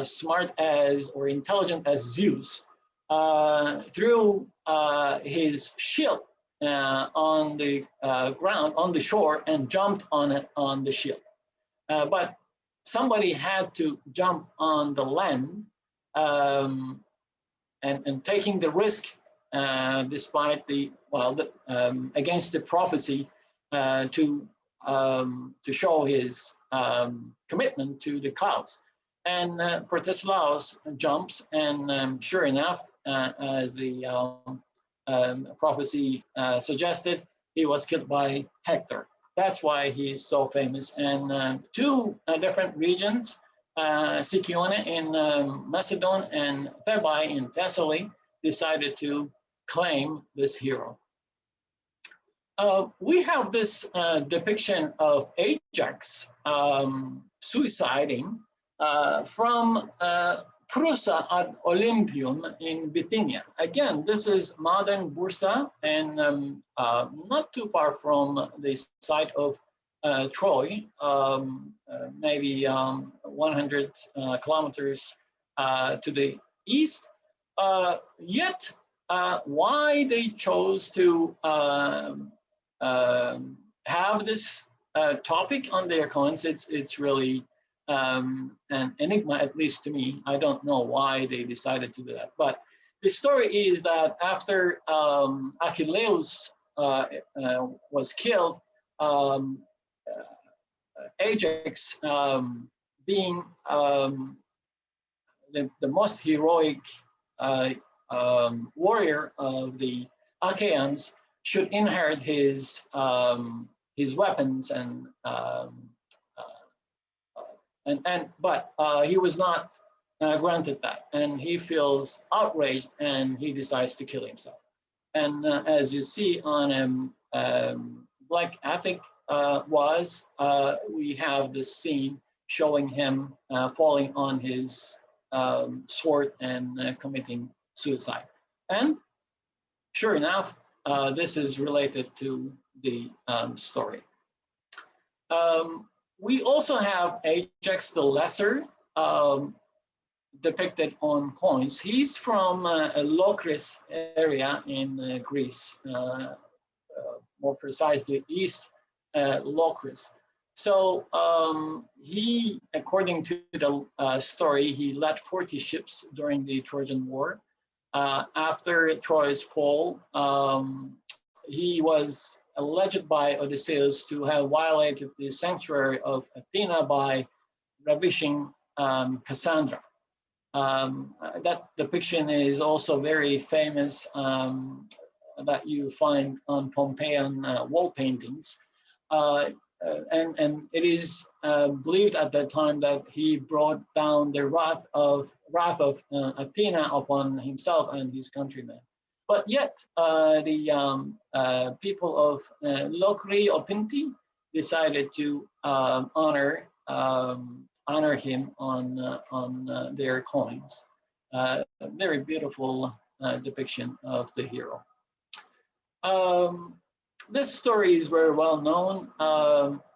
smart as or intelligent as Zeus, threw his shield on the ground, on the shore, and jumped on it on the shield. But somebody had to jump on the land and taking the risk despite against the prophecy to show his commitment to the clouds. And Protesilaus jumps, and sure enough, as the prophecy suggested, he was killed by Hector. That's why he's so famous. And two different regions, Sicyone in Macedon and Thebai in Thessaly, decided to claim this hero. We have this depiction of Ajax suiciding from Prusa ad Olympium in Bithynia. Again, this is modern Bursa, and not too far from the site of Troy, maybe 100 kilometers to the east. Yet, why they chose to have this topic on their coins, it's really an enigma, at least to me. I don't know why they decided to do that. But the story is that after Achilles was killed, Ajax, being the most heroic warrior of the Achaeans, should inherit his weapons but he was not granted that, and he feels outraged and he decides to kill himself. And as you see on Black Attic we have this scene showing him falling on his sword and committing suicide. And sure enough, this is related to the story. We also have Ajax the Lesser depicted on coins. He's from Locris area in Greece, more precisely, East Locris. So he, according to the story, he led 40 ships during the Trojan War. After Troy's fall, he was alleged by Odysseus to have violated the sanctuary of Athena by ravishing Cassandra. That depiction is also very famous, that you find on Pompeian wall paintings. And it is believed at that time that he brought down the wrath of Athena upon himself and his countrymen. But yet, the people of Locri or Pinti decided to honor him on their coins. A very beautiful depiction of the hero. This story is very well known.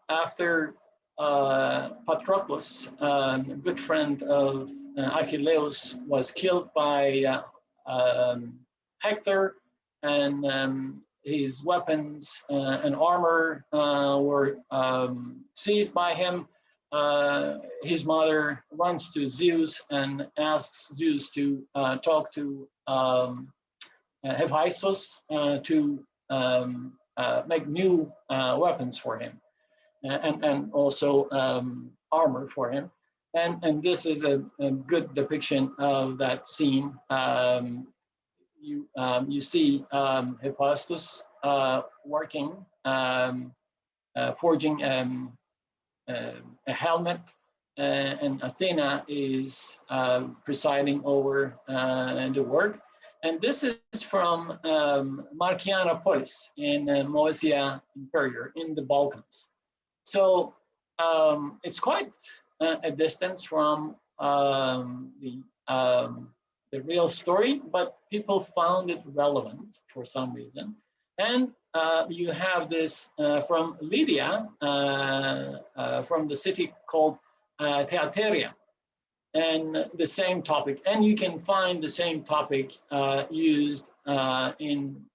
After Patroclus, a good friend of Achilles, was killed by Hector, and his weapons and armor were seized by him. His mother runs to Zeus and asks Zeus to talk to Hephaestus to make new weapons for him, and also armor for him. And this is a good depiction of that scene. You see Hephaestus working, forging a helmet, and Athena is presiding over the work. And this is from Marcianopolis in Moesia Inferior in the Balkans. So it's quite a distance from the real story, but people found it relevant for some reason. And you have this from Lydia, from the city called Theateria, and the same topic. And you can find the same topic used in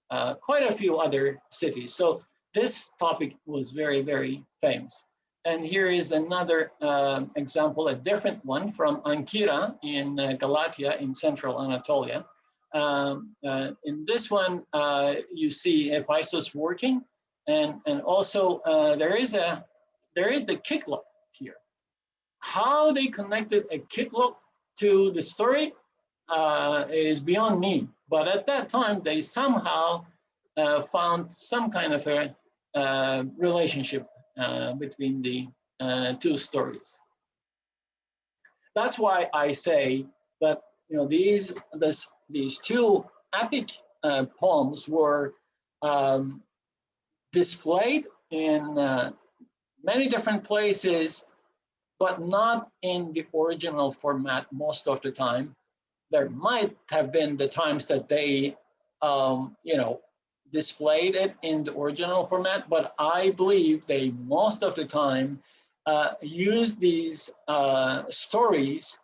quite a few other cities. So this topic was very, very famous. And here is another example, a different one from Ankyra in Galatia in central Anatolia. In this one, you see Hephaestus working, and also there is the kicklock here. How they connected a kicklock to the story is beyond me. But at that time, they somehow found some kind of a relationship between the two stories. That's why I say that these two epic poems were displayed in many different places, but not in the original format most of the time. There might have been the times that they, displayed it in the original format, but I believe they most of the time used these stories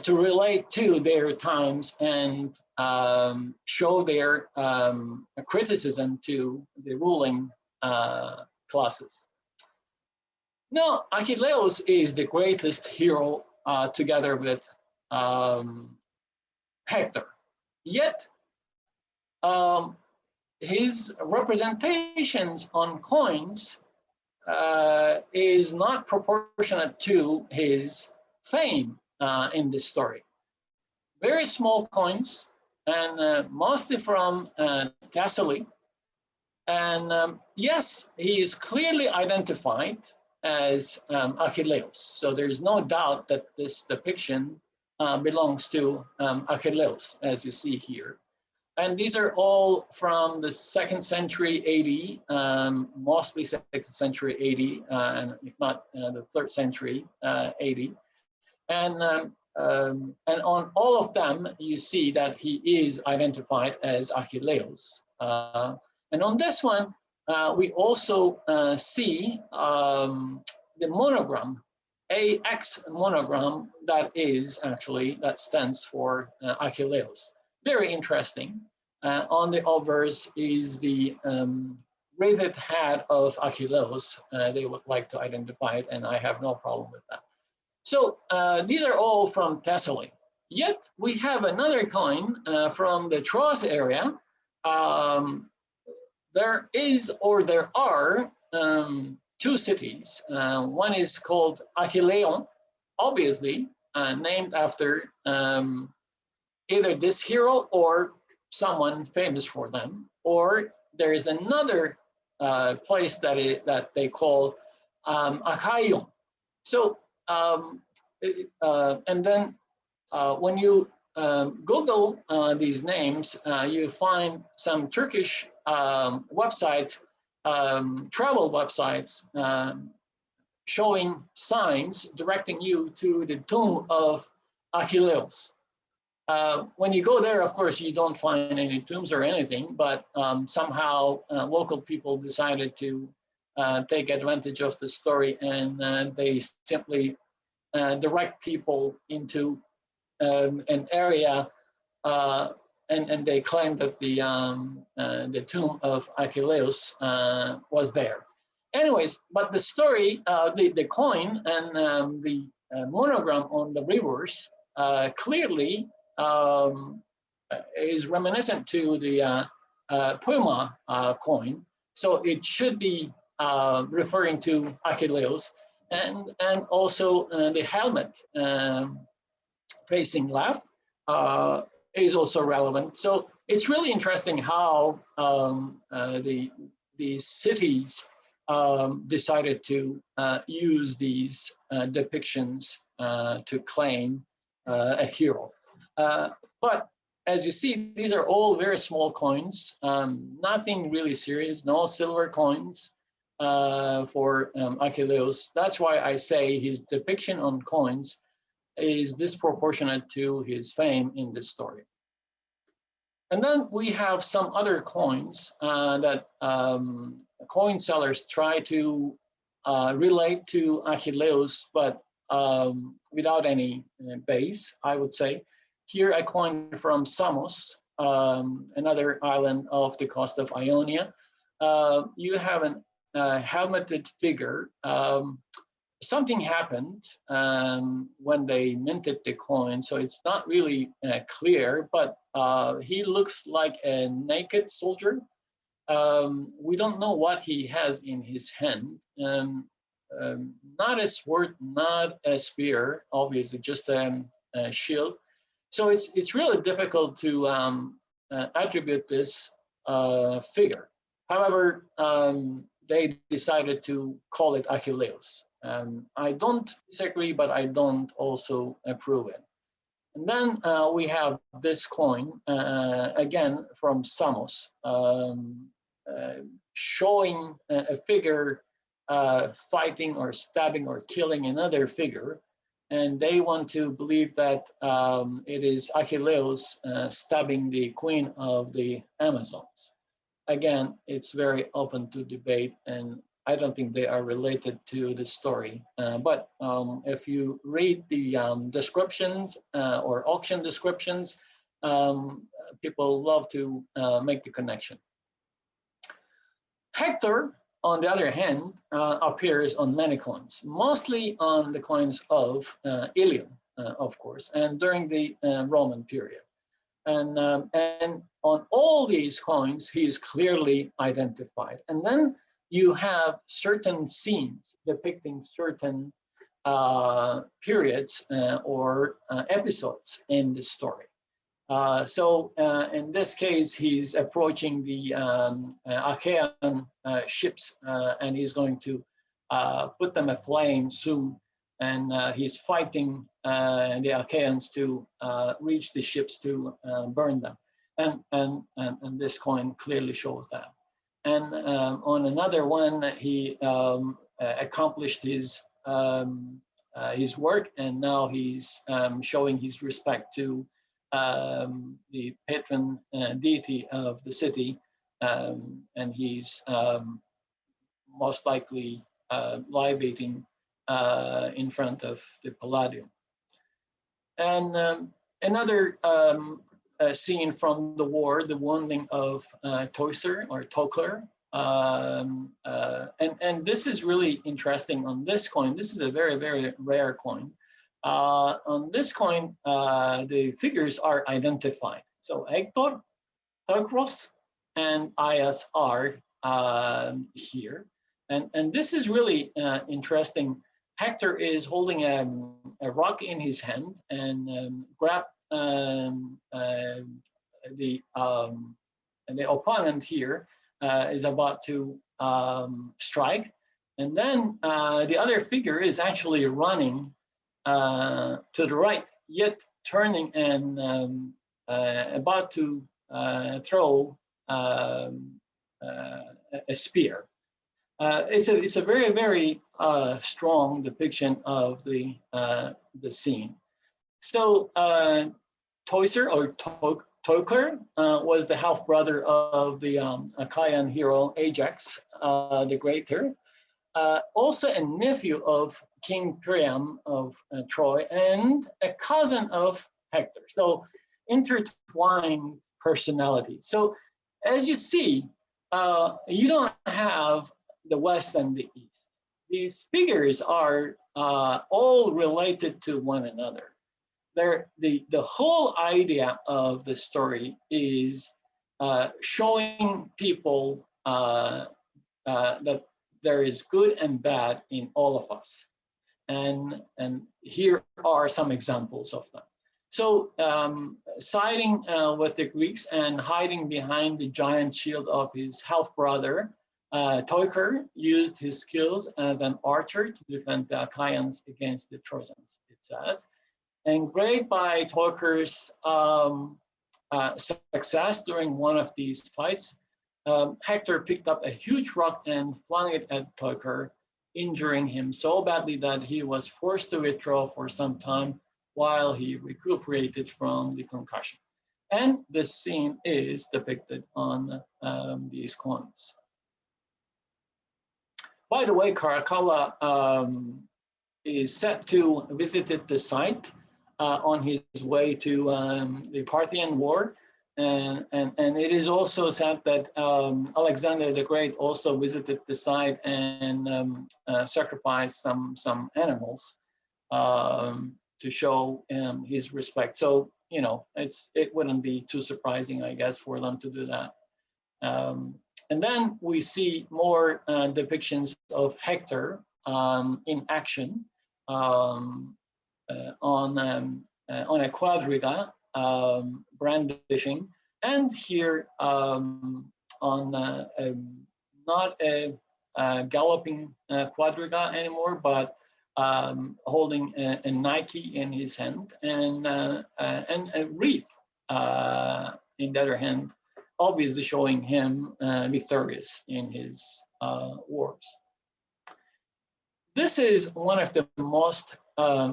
to relate to their times and show their criticism to the ruling classes. Now, Achilles is the greatest hero together with Hector. Yet, his representations on coins is not proportionate to his fame in this story. Very small coins, and mostly from Thessaly. And yes, he is clearly identified as Achilles. So there's no doubt that this depiction belongs to Achilles, as you see here. And these are all from the 2nd century AD, mostly 2nd century AD, and if not the 3rd century AD. And on all of them, you see that he is identified as Achilles. And on this one, we also see the monogram, AX monogram, that stands for Achilles. Very interesting. On the obverse is the wreathed hat of Achilles. They would like to identify it, and I have no problem with that. So these are all from Thessaly. Yet we have another coin from the Troas area. There is, or there are, two cities. One is called Achilleon, obviously named after either this hero or someone famous for them, or there is another place that they call Achaion. So, and then when you Google these names, you find some Turkish websites, travel websites, showing signs directing you to the tomb of Achilles. When you go there, of course, you don't find any tombs or anything, but somehow local people decided to take advantage of the story, and they simply direct people into an area, and they claim that the tomb of Achilles was there. Anyways, but the story, the coin and the monogram on the reverse clearly is reminiscent to the Puma coin. So it should be referring to Achilles, and also the helmet facing left is also relevant. So it's really interesting how the cities decided to use these depictions to claim a hero. But as you see, these are all very small coins, nothing really serious, no silver coins for Achilles. That's why I say his depiction on coins is disproportionate to his fame in this story. And then we have some other coins that coin sellers try to relate to Achilles, but without any base, I would say. Here a coin from Samos, another island off the coast of Ionia. You have a helmeted figure. Something happened when they minted the coin, so it's not really clear, but he looks like a naked soldier. We don't know what he has in his hand. Not a sword, not a spear, obviously, just a shield. So it's really difficult to attribute this figure. However, they decided to call it Achilles. I don't disagree, but I don't also approve it. And then we have this coin, again from Samos, showing a figure fighting or stabbing or killing another figure. And they want to believe that it is Achilles stabbing the queen of the Amazons. Again, it's very open to debate, and I don't think they are related to the story. But if you read the descriptions or auction descriptions, people love to make the connection. Hector, on the other hand, appears on many coins, mostly on the coins of Ilium, of course, and during the Roman period. And on all these coins, he is clearly identified. And then you have certain scenes depicting certain periods or episodes in the story. So in this case, he's approaching the Achaean ships, and he's going to put them aflame soon. And he's fighting the Achaeans to reach the ships to burn them. And this coin clearly shows that. And on another one, he accomplished his work, and now he's showing his respect to the patron deity of the city, and he's most likely libating in front of the Palladium. And another scene from the war, the wounding of Teucer or Tokler, And this is really interesting on this coin. This is a very, very rare coin. On this coin, the figures are identified. So Hector, Teucros, and Aias are here. And this is really interesting. Hector is holding a rock in his hand and grab the opponent here is about to strike. And then the other figure is actually running to the right, yet turning and about to throw a spear. It's a very, very strong depiction of the scene. So Teucer or Teucer was the half brother of the Achaean hero Ajax the Greater, also a nephew of King Priam of Troy and a cousin of Hector. So intertwined personality. So as you see, you don't have the West and the East. These figures are all related to one another. The whole idea of the story is showing people that there is good and bad in all of us. And here are some examples of them. So siding with the Greeks and hiding behind the giant shield of his half-brother, Teucer used his skills as an archer to defend the Achaeans against the Trojans, it says. And great by Teucer's success during one of these fights, Hector picked up a huge rock and flung it at Teucer, injuring him so badly that he was forced to withdraw for some time while he recuperated from the concussion. And this scene is depicted on these coins. By the way, Caracalla is set to visit the site on his way to the Parthian War. And it is also said that Alexander the Great also visited the site and sacrificed some animals to show his respect. So, you know, it wouldn't be too surprising, I guess, for them to do that. And then we see more depictions of Hector in action on a quadriga, brandishing, and here on not a galloping quadriga anymore, but holding a Nike in his hand and a wreath in the other hand, obviously showing him victorious in his wars. This is one of the most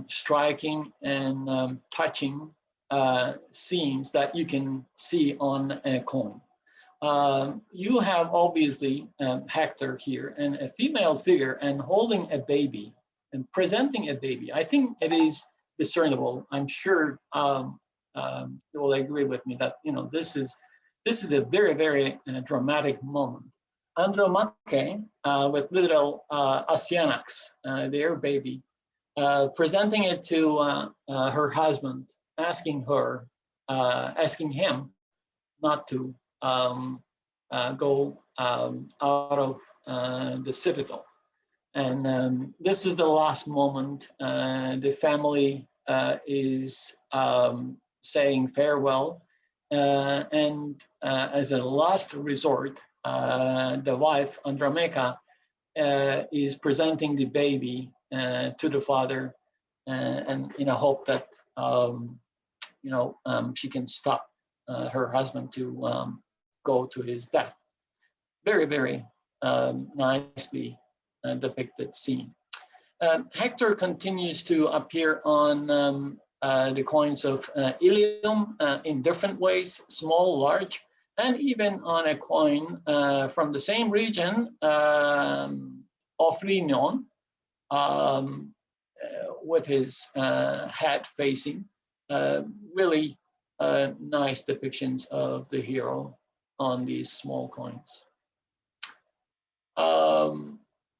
striking and touching scenes that you can see on a coin. You have obviously Hector here and a female figure and holding a baby and presenting a baby. I think it is discernible. I'm sure you will agree with me that, you know, this is a very, very dramatic moment. Andromache with little Astyanax, their baby, presenting it to her husband, asking him not to go out of the citadel. And this is the last moment. The family is saying farewell. And as a last resort, the wife, Andromache, is presenting the baby to the father and in a hope that, she can stop her husband to go to his death. Very, very nicely depicted scene. Hector continues to appear on the coins of Ilium in different ways, small, large, and even on a coin from the same region of Rhenion, with his head facing. Really nice depictions of the hero on these small coins.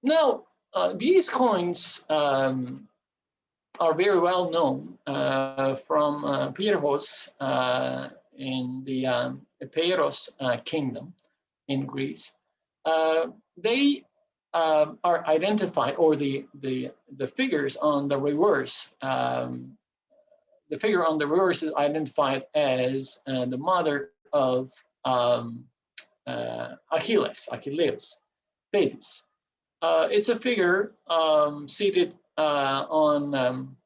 Now, these coins are very well known from Pyrrhos in the Epeiros kingdom in Greece. They are identified, or the figures on the reverse, the figure on the reverse is identified as the mother of Achilles, Thetis. It's a figure seated on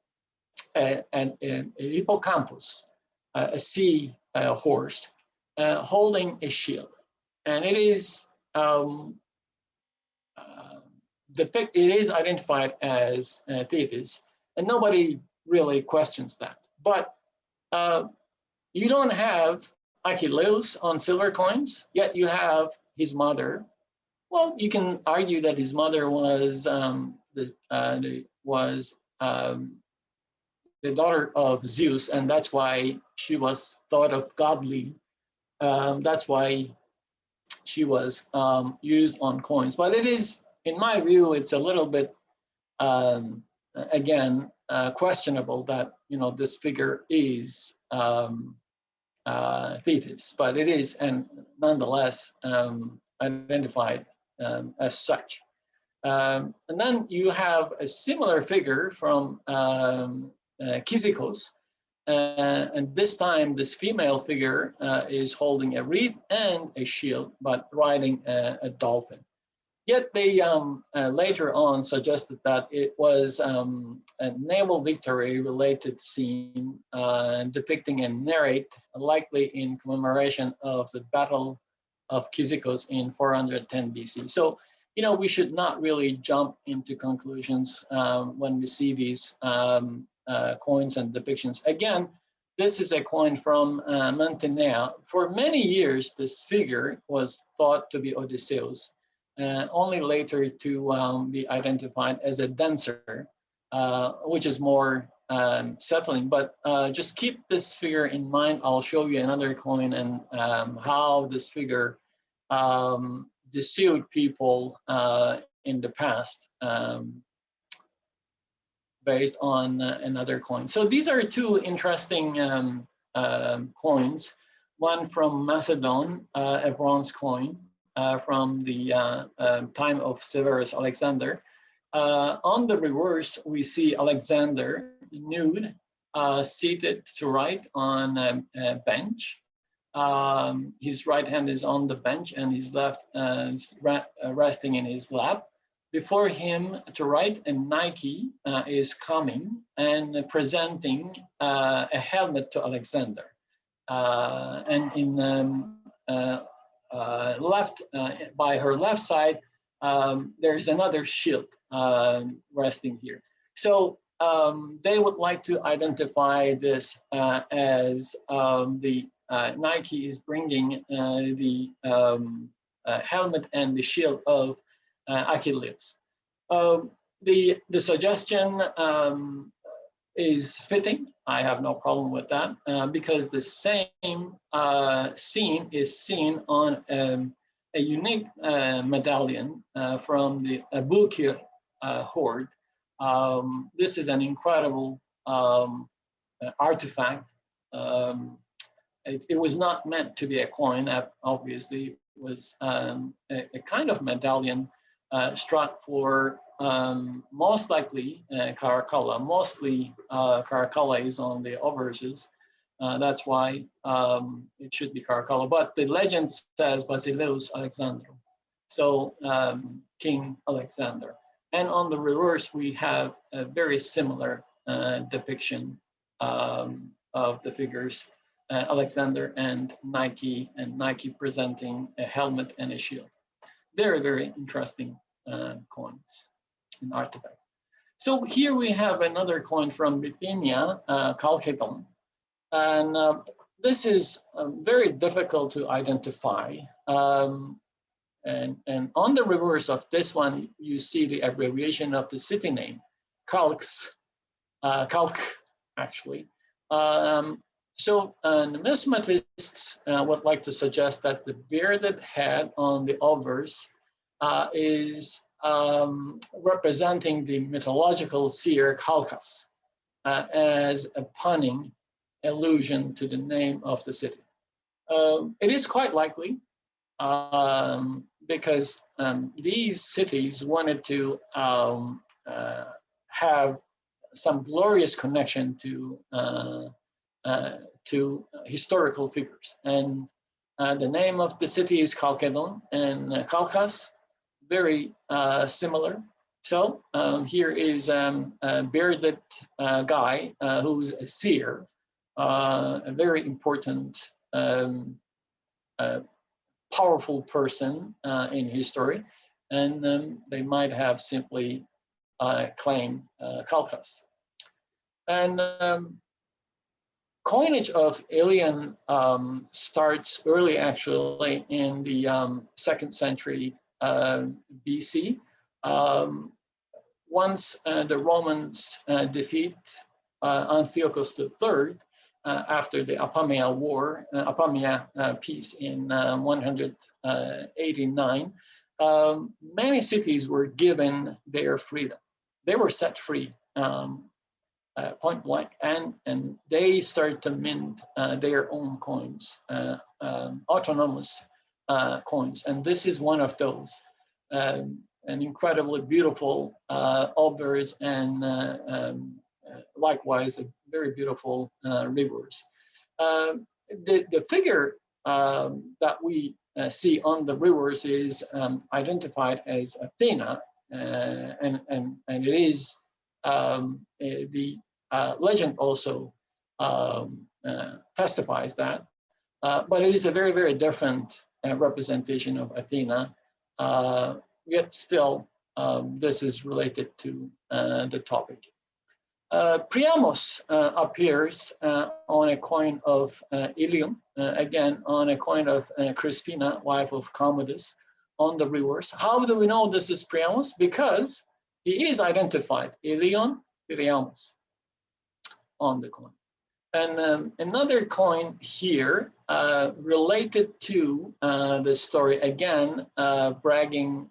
an hippocampus, a sea horse, holding a shield, and it is it is identified as Thetis, and nobody really questions that. But you don't have Achilles on silver coins, yet you have his mother. Well, you can argue that his mother was the daughter of Zeus, and that's why she was thought of godly. That's why she was used on coins. But it is, in my view, it's a little bit, again, questionable that this figure is Thetis, but it is, and nonetheless identified as such. And then you have a similar figure from Kyzikos, and this time this female figure is holding a wreath and a shield, but riding a dolphin. Yet they later on suggested that it was a naval victory related scene depicting a narrate, likely in commemoration of the Battle of Kyzikos in 410 BC. So, we should not really jump into conclusions when we see these coins and depictions. Again, this is a coin from Mantinea. For many years, this figure was thought to be Odysseus, only later to be identified as a dancer, which is more settling. But just keep this figure in mind. I'll show you another coin and how this figure deceived people in the past based on another coin. So these are two interesting coins. One from Macedon, a bronze coin from the time of Severus Alexander. On the reverse, we see Alexander nude, seated to write on a bench. His right hand is on the bench and his left is resting in his lap. Before him to right, a Nike is coming and presenting a helmet to Alexander. And in left, by her left side, there's another shield resting here. So they would like to identify this as the Nike is bringing the helmet and the shield of Achilles. The suggestion is fitting. I have no problem with that because the same scene is seen on a unique medallion from the Bekircan hoard. This is an incredible artifact. It was not meant to be a coin, obviously. It was a kind of medallion struck for most likely Caracalla. Mostly Caracalla is on the obverses. That's why it should be Caracalla. But the legend says Basileus Alexandru, so King Alexander. And on the reverse, we have a very similar depiction of the figures, Alexander and Nike presenting a helmet and a shield. Very, very interesting coins and artifacts. So here we have another coin from Bithynia, Chalcedon. And this is very difficult to identify. And on the reverse of this one, you see the abbreviation of the city name, Chalx, actually. So numismatists would like to suggest that the bearded head on the obverse is representing the mythological seer Calchas as a punning allusion to the name of the city. It is quite likely because these cities wanted to have some glorious connection to historical figures. And the name of the city is Chalcedon, and Calchas, very similar. So here is a bearded guy who's a seer, a very important, powerful person in history, and they might have simply claimed Calchas. And coinage of Ilion starts early, actually, in the 2nd century BC. Once the Romans defeat Antiochus III after the Apamea War, Apamea peace in 189, many cities were given their freedom. They were set free. Point blank, and they started to mint their own coins, autonomous coins, and this is one of those, an incredibly beautiful obverse and likewise a very beautiful rivers. The figure that we see on the rivers is identified as Athena, and it is the legend also testifies that, but it is a very, very different representation of Athena, yet still this is related to the topic. Priamos appears on a coin of Ilium, again on a coin of Crispina, wife of Commodus, on the reverse. How do we know this is Priamos? Because he is identified, Ilion, Priamos, on the coin. And another coin here related to the story, again, bragging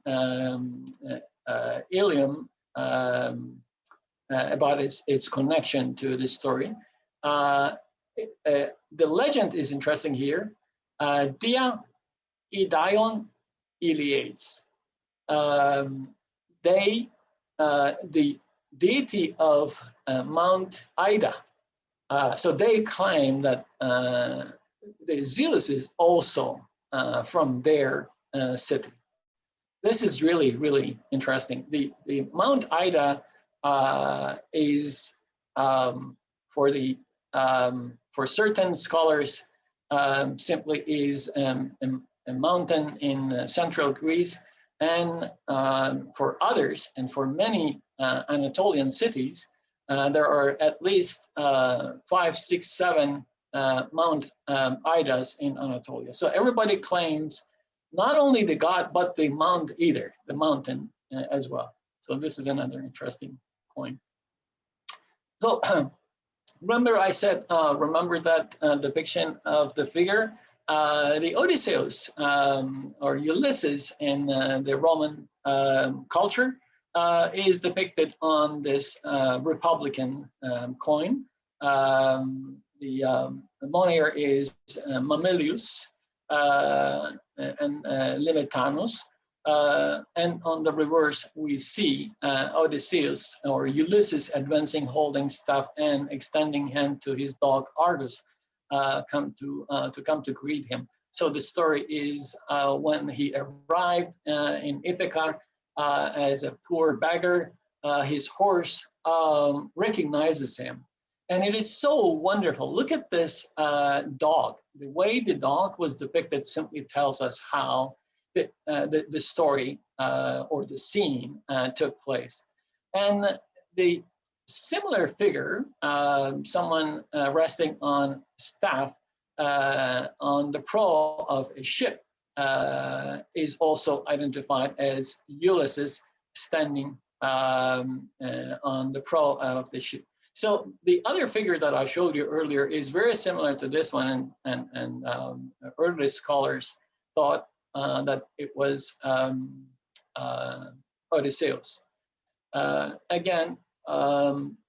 Ilium about its connection to this story. The legend is interesting here. Dia Idion Ilies. The deity of Mount Ida. So they claim that the Zeus is also from their city. This is really, really interesting. The Mount Ida is for certain scholars simply is a mountain in central Greece, and for others and for many Anatolian cities, there are at least 5, 6, 7 Mount Idas in Anatolia. So everybody claims not only the god, but the mount either, the mountain as well. So this is another interesting point. So remember I said, remember that depiction of the figure, the Odysseus or Ulysses in the Roman culture is depicted on this Republican coin. The monier is Mamilius and Limetanus. And on the reverse, we see Odysseus or Ulysses advancing, holding staff and extending hand to his dog Argus, come to greet him. So the story is when he arrived in Ithaca as a poor beggar, his horse recognizes him. And it is so wonderful. Look at this dog. The way the dog was depicted simply tells us how the story or the scene took place. And the similar figure, someone resting on staff on the prow of a ship, is also identified as Ulysses standing on the prow of the ship. So the other figure that I showed you earlier is very similar to this one, and early scholars thought that it was Odysseus. Again,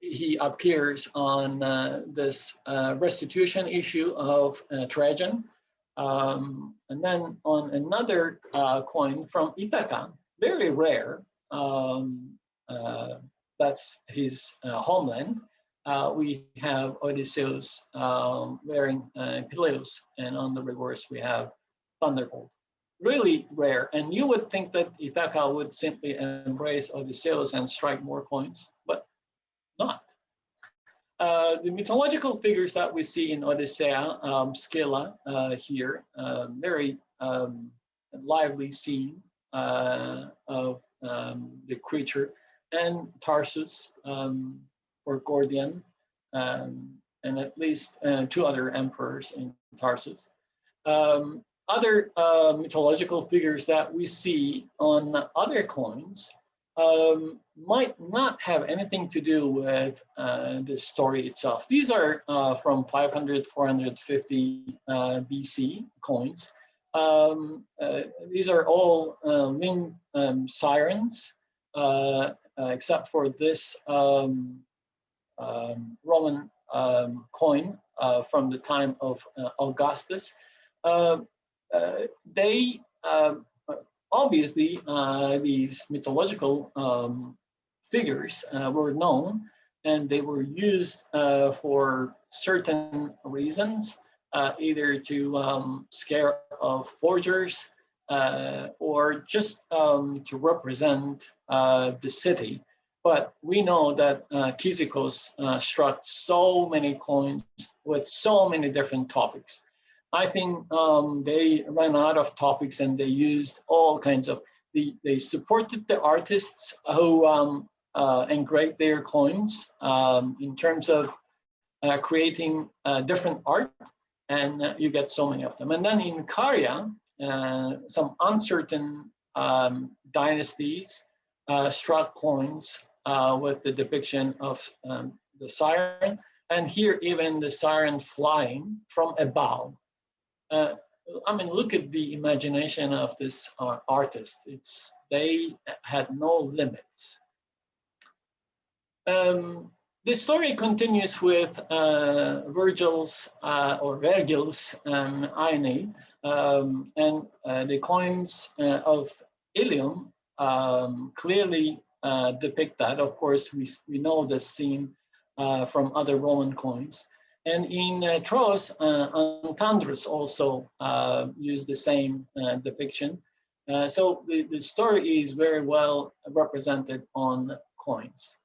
he appears on this restitution issue of Trajan. And then on another coin from Ithaca, very rare, that's his homeland, we have Odysseus wearing Peleus, and on the reverse we have Thunderbolt. Really rare, and you would think that Ithaca would simply embrace Odysseus and strike more coins, but not. The mythological figures that we see in Odysseia, Scylla here, very lively scene of the creature, and Tarsus or Gordian, and at least 2 other emperors in Tarsus. Other mythological figures that we see on other coins might not have anything to do with the story itself. These are from 500, 450 BC coins. These are all wind sirens, except for this Roman coin from the time of Augustus. They obviously, these mythological figures were known, and they were used for certain reasons, either to scare off forgers or just to represent the city. But we know that Kyzikos struck so many coins with so many different topics. I think they ran out of topics, and they used all kinds of, they supported the artists who engraved their coins in terms of creating different art, and you get so many of them. And then in Caria, some uncertain dynasties struck coins with the depiction of the siren, and here even the siren flying from above. I mean, look at the imagination of this artist. They had no limits. The story continues with Virgil's Aeneid, and the coins of Ilium clearly depict that. Of course, we know this scene from other Roman coins. And in Troas, Antandrus also used the same depiction. So the story is very well represented on coins.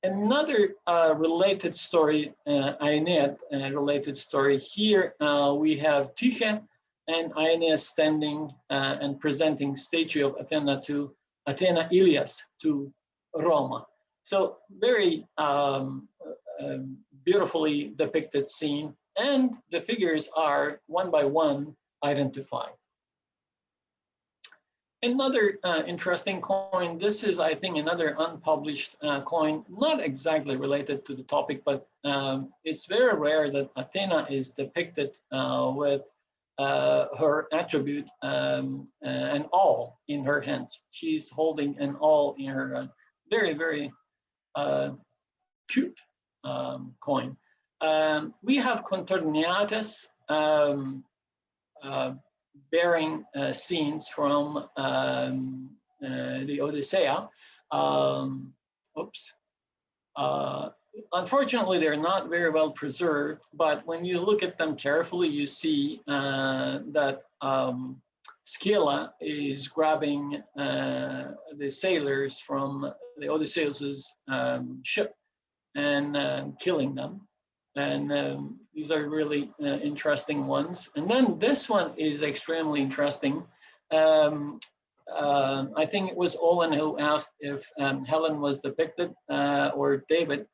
Another related story, Aeneid related story, here we have Tyche and Aeneas standing and presenting statue of Athena Ilias to Roma. So very beautifully depicted scene, and the figures are one by one identified. Another interesting coin, this is, I think, another unpublished coin, not exactly related to the topic, but it's very rare that Athena is depicted with her attribute, an awl in her hands. She's holding an awl in her hand. Very, very cute coin. We have Contorniates bearing scenes from the Odysseia. Unfortunately, they're not very well preserved, but when you look at them carefully, you see that Scylla is grabbing the sailors from the Odysseus's ship and killing them. And these are really interesting ones. And then this one is extremely interesting. I think it was Owen who asked if Helen was depicted or David.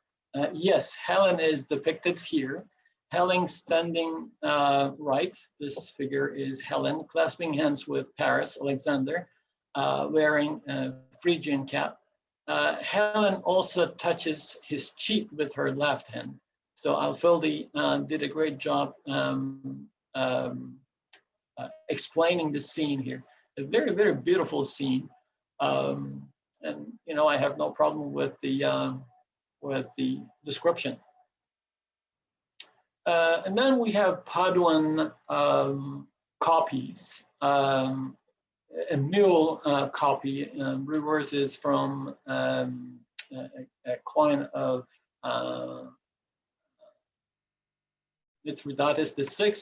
Yes, Helen is depicted here. Helen standing right. This figure is Helen, clasping hands with Paris, Alexander, wearing a Phrygian cap. Helen also touches his cheek with her left hand. So Alfildi did a great job explaining the scene here. A very, very beautiful scene. And I have no problem with the description. And then we have Paduan copies. A mule copy reverses from a coin of Mithridates VI,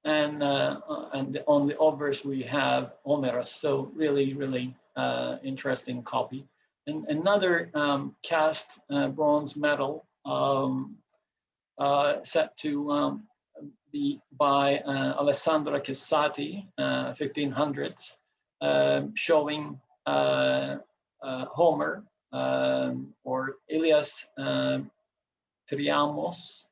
and on the obverse we have Omeros. So really interesting copy. And another cast bronze medal set to be by Alessandro Chissati, 1500s, showing Homer or Elias Priamos.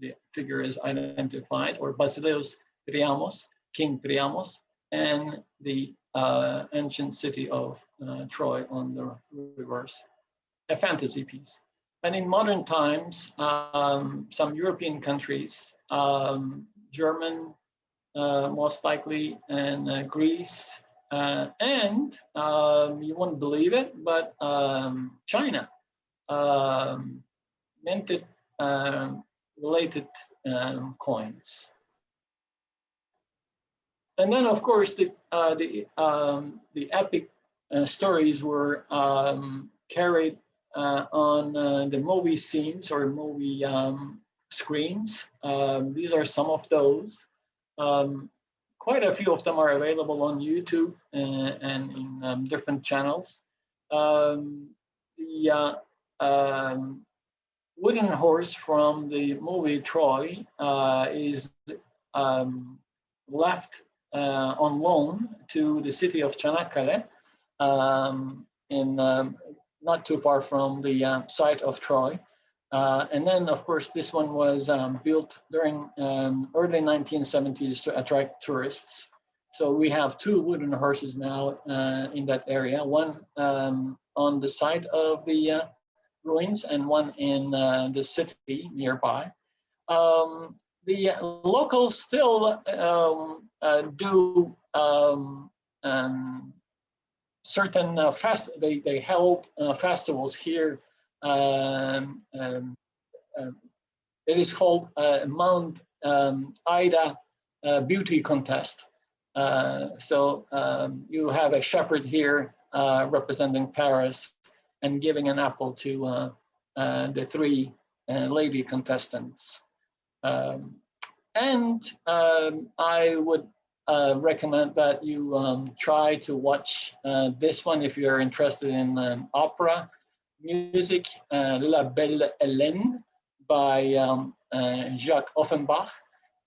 The figure is identified, or Basileus Priamos, King Priamos, and the ancient city of Troy on the reverse. A fantasy piece. And in modern times, some European countries, German most likely, and Greece, and you wouldn't believe it, but China minted related coins. And then, of course, the epic stories were carried on the movie scenes or movie screens. These are some of those. Quite a few of them are available on YouTube and in different channels. The wooden horse from the movie Troy is left on loan to the city of Çanakkale, in not too far from the site of Troy. And then, of course, this one was built during early 1970s to attract tourists. So we have two wooden horses now in that area, one on the site of the ruins and one in the city nearby. The locals still do certain they held festivals here. It is called Mount Ida Beauty Contest. So you have a shepherd here representing Paris and giving an apple to the three lady contestants. And I would recommend that you try to watch this one if you're interested in opera music, La Belle Hélène by Jacques Offenbach.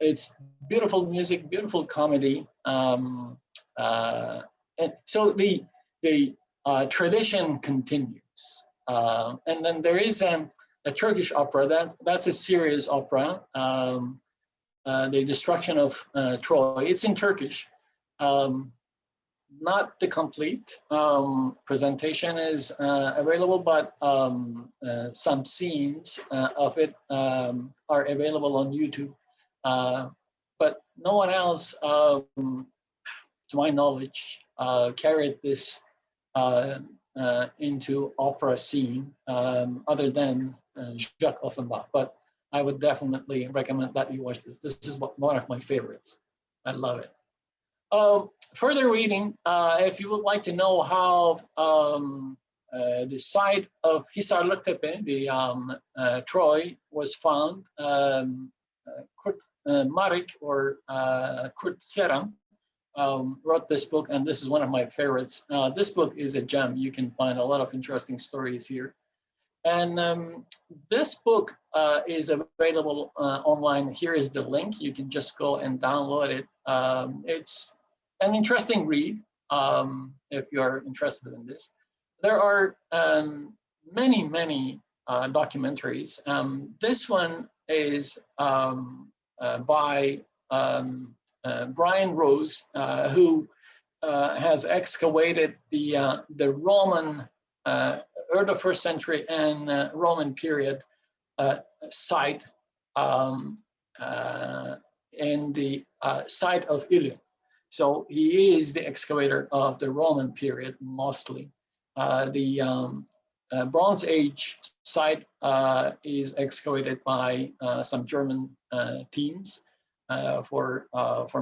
It's beautiful music, beautiful comedy. And so the tradition continues. And then there is a Turkish opera that's a serious opera. The Destruction of Troy. It's in Turkish. Not the complete presentation is available, but some scenes of it are available on YouTube. But no one else, to my knowledge, carried this into opera scene other than Jacques Offenbach. But I would definitely recommend that you watch this. This is one of my favorites. I love it. Further reading, if you would like to know how the site of Hisarlıktepe, the Troy, was found, Kurt Marik or Kurt Seram wrote this book, and this is one of my favorites. This book is a gem. You can find a lot of interesting stories here. And this book is available online. Here is the link. You can just go and download it. It's an interesting read if you're interested in this. There are many documentaries. This one is by Brian Rose, who has excavated the Roman early 1st century and Roman period site in the site of Ilium. So he is the excavator of the Roman period mostly. The Bronze Age site is excavated by some German teams for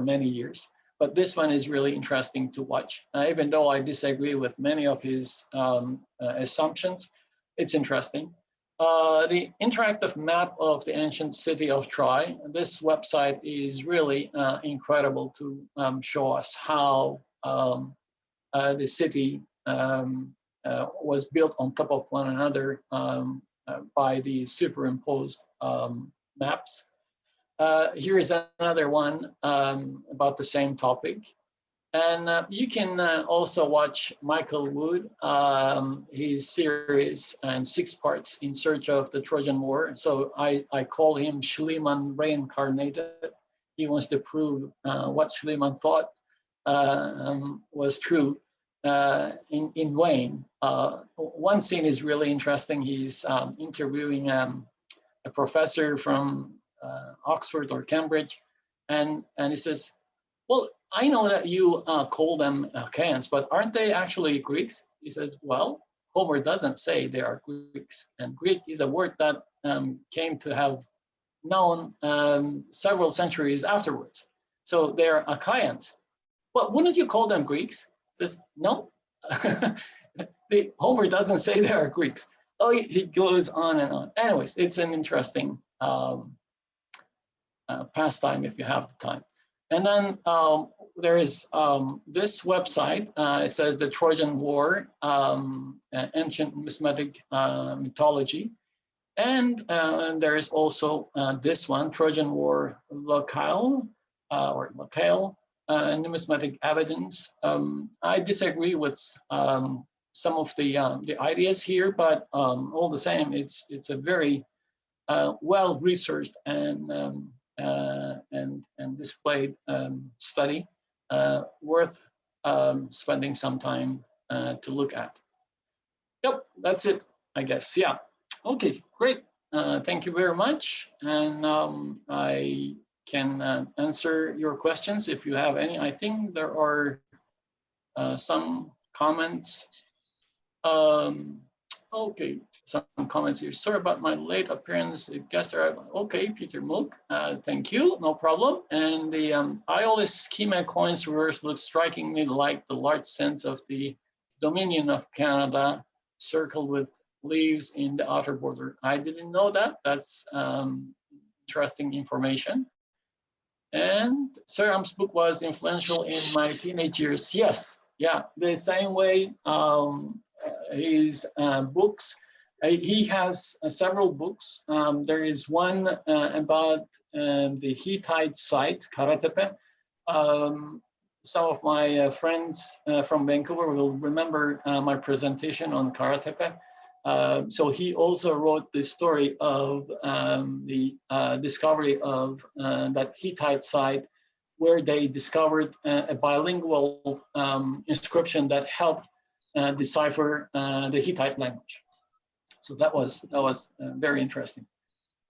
many years. But this one is really interesting to watch. Even though I disagree with many of his assumptions, it's interesting. The interactive map of the ancient city of Troy, this website is really incredible to show us how the city was built on top of one another by the superimposed maps. Here is another one about the same topic. And you can also watch Michael Wood, his series and 6 parts in search of the Trojan War. So I call him Schliemann reincarnated. He wants to prove what Schliemann thought was true in Wayne. One scene is really interesting. He's interviewing a professor from Oxford or Cambridge, and he says, well, I know that you call them Achaeans, but aren't they actually Greeks? He says, well, Homer doesn't say they are Greeks, and Greek is a word that came to have known several centuries afterwards. So they're Achaeans. Well, wouldn't you call them Greeks? He says, no. Homer doesn't say they are Greeks. Oh, he goes on and on. Anyways, it's an interesting pastime if you have the time. And then there is this website. It says the Trojan War, ancient numismatic mythology. And there is also this one, Trojan War locale, numismatic evidence. I disagree with some of the ideas here, but all the same, it's a very well-researched and displayed study, worth spending some time to look at. Yep, that's it, I guess. Yeah. Okay, great. Thank you very much. And I can answer your questions if you have any. I think there are some comments. Okay, some comments here. Sorry about my late appearance. Guest arrived. Okay, Peter Mook, thank you, no problem. And the Iolus schema coins reverse looks strikingly like the large sense of the Dominion of Canada circled with leaves in the outer border. I didn't know that. That's interesting information. And Sir Am's book was influential in my teenage years. Yes, yeah, the same way his books. He has several books. There is one about the Hittite site, Karatepe. Some of my friends from Vancouver will remember my presentation on Karatepe. So he also wrote the story of the discovery of that Hittite site, where they discovered a bilingual inscription that helped decipher the Hittite language. So that was very interesting.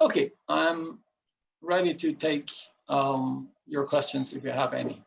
Okay, I'm ready to take your questions if you have any.